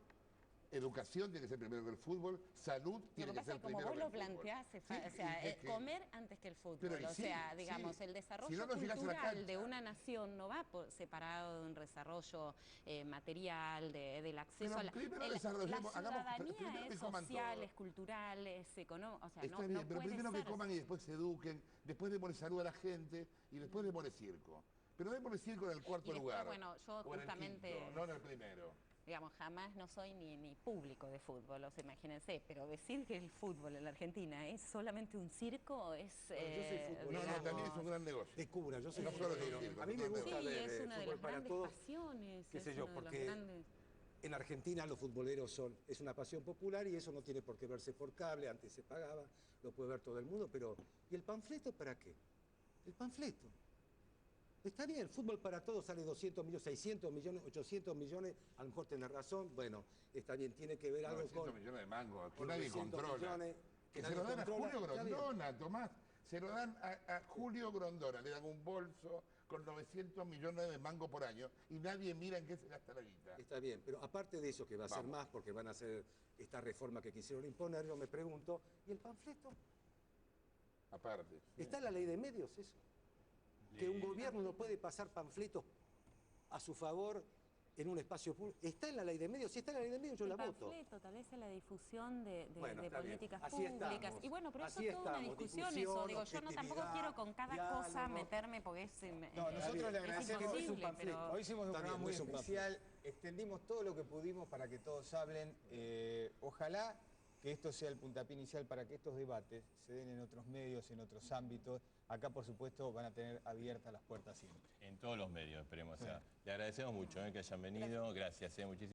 educación tiene que ser primero que el fútbol, salud tiene que ser primero que el fútbol. Como vos lo planteás, o sea, comer antes que el fútbol, o sea, digamos, el desarrollo cultural de una nación no va separado de un desarrollo material, del acceso a la ciudadanía es social, es cultural, es económico, o sea, Está bien, pero primero que coman y después se eduquen, después démosle salud a la gente y después démosle circo. Pero démosle circo en el cuarto lugar. Bueno, yo justamente... quinto, no en el primero. Digamos, jamás no soy ni público de fútbol, o sea, imagínense, pero decir que el fútbol en la Argentina es solamente un circo es... yo soy futbolero. No, también es un gran negocio. De cura, yo soy futbolero. A mí me gusta sí, ver es una de fútbol las para grandes todos. pasiones. Qué sé yo, porque en Argentina los futboleros es una pasión popular y eso no tiene por qué verse por cable, antes se pagaba, lo puede ver todo el mundo, pero ¿y el panfleto para qué? El panfleto. Está bien, el fútbol para todos sale 200 millones, 600 millones, 800 millones, a lo mejor tenés razón, bueno, está bien, tiene que ver algo 900 con... millones de mangos, que con nadie 900 controla. millones, que se lo dan a Julio Grondona, Tomás, se lo dan a Julio Grondona, le dan un bolso con 900 millones de mangos por año y nadie mira en qué se gasta la guita. Está bien, pero aparte de eso, que va a ser más, porque van a hacer esta reforma que quisieron imponer, yo me pregunto, ¿y el panfleto? Aparte. ¿Está en la ley de medios eso? Que un gobierno no puede pasar panfletos a su favor en un espacio público. ¿Está en la ley de medios? Si está en la ley de medios, yo la voto. Panfleto, tal vez en la difusión de políticas así públicas. Estamos. Y bueno, pero Así eso es toda una estamos. discusión, eso. Digo, yo no tampoco quiero con cada cosa meterme porque es nosotros le agradecemos. Es imposible, Hoy hicimos un programa muy especial, panfleto. extendimos todo lo que pudimos para que todos hablen. Ojalá que esto sea el puntapié inicial para que estos debates se den en otros medios, en otros ámbitos. Acá, por supuesto, van a tener abiertas las puertas siempre. En todos los medios, esperemos. Sí. Le agradecemos mucho que hayan venido. Gracias, muchísimas.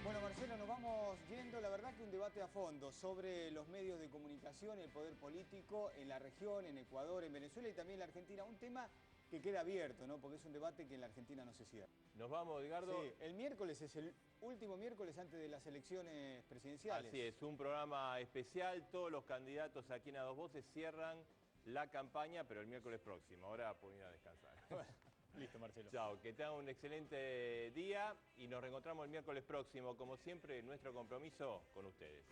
Bueno, Marcelo, nos vamos yendo. La verdad que un debate a fondo sobre los medios de comunicación y el poder político en la región, en Ecuador, en Venezuela y también en la Argentina. Un tema que queda abierto, ¿no? Porque es un debate que en la Argentina no se cierra. Nos vamos, Edgardo. Sí, el miércoles es el último miércoles antes de las elecciones presidenciales. Así es, un programa especial. Todos los candidatos aquí en A Dos Voces cierran la campaña, pero el miércoles próximo. Ahora pueden ir a descansar. Listo, Marcelo. Chao, que tengan un excelente día y nos reencontramos el miércoles próximo. Como siempre, nuestro compromiso con ustedes.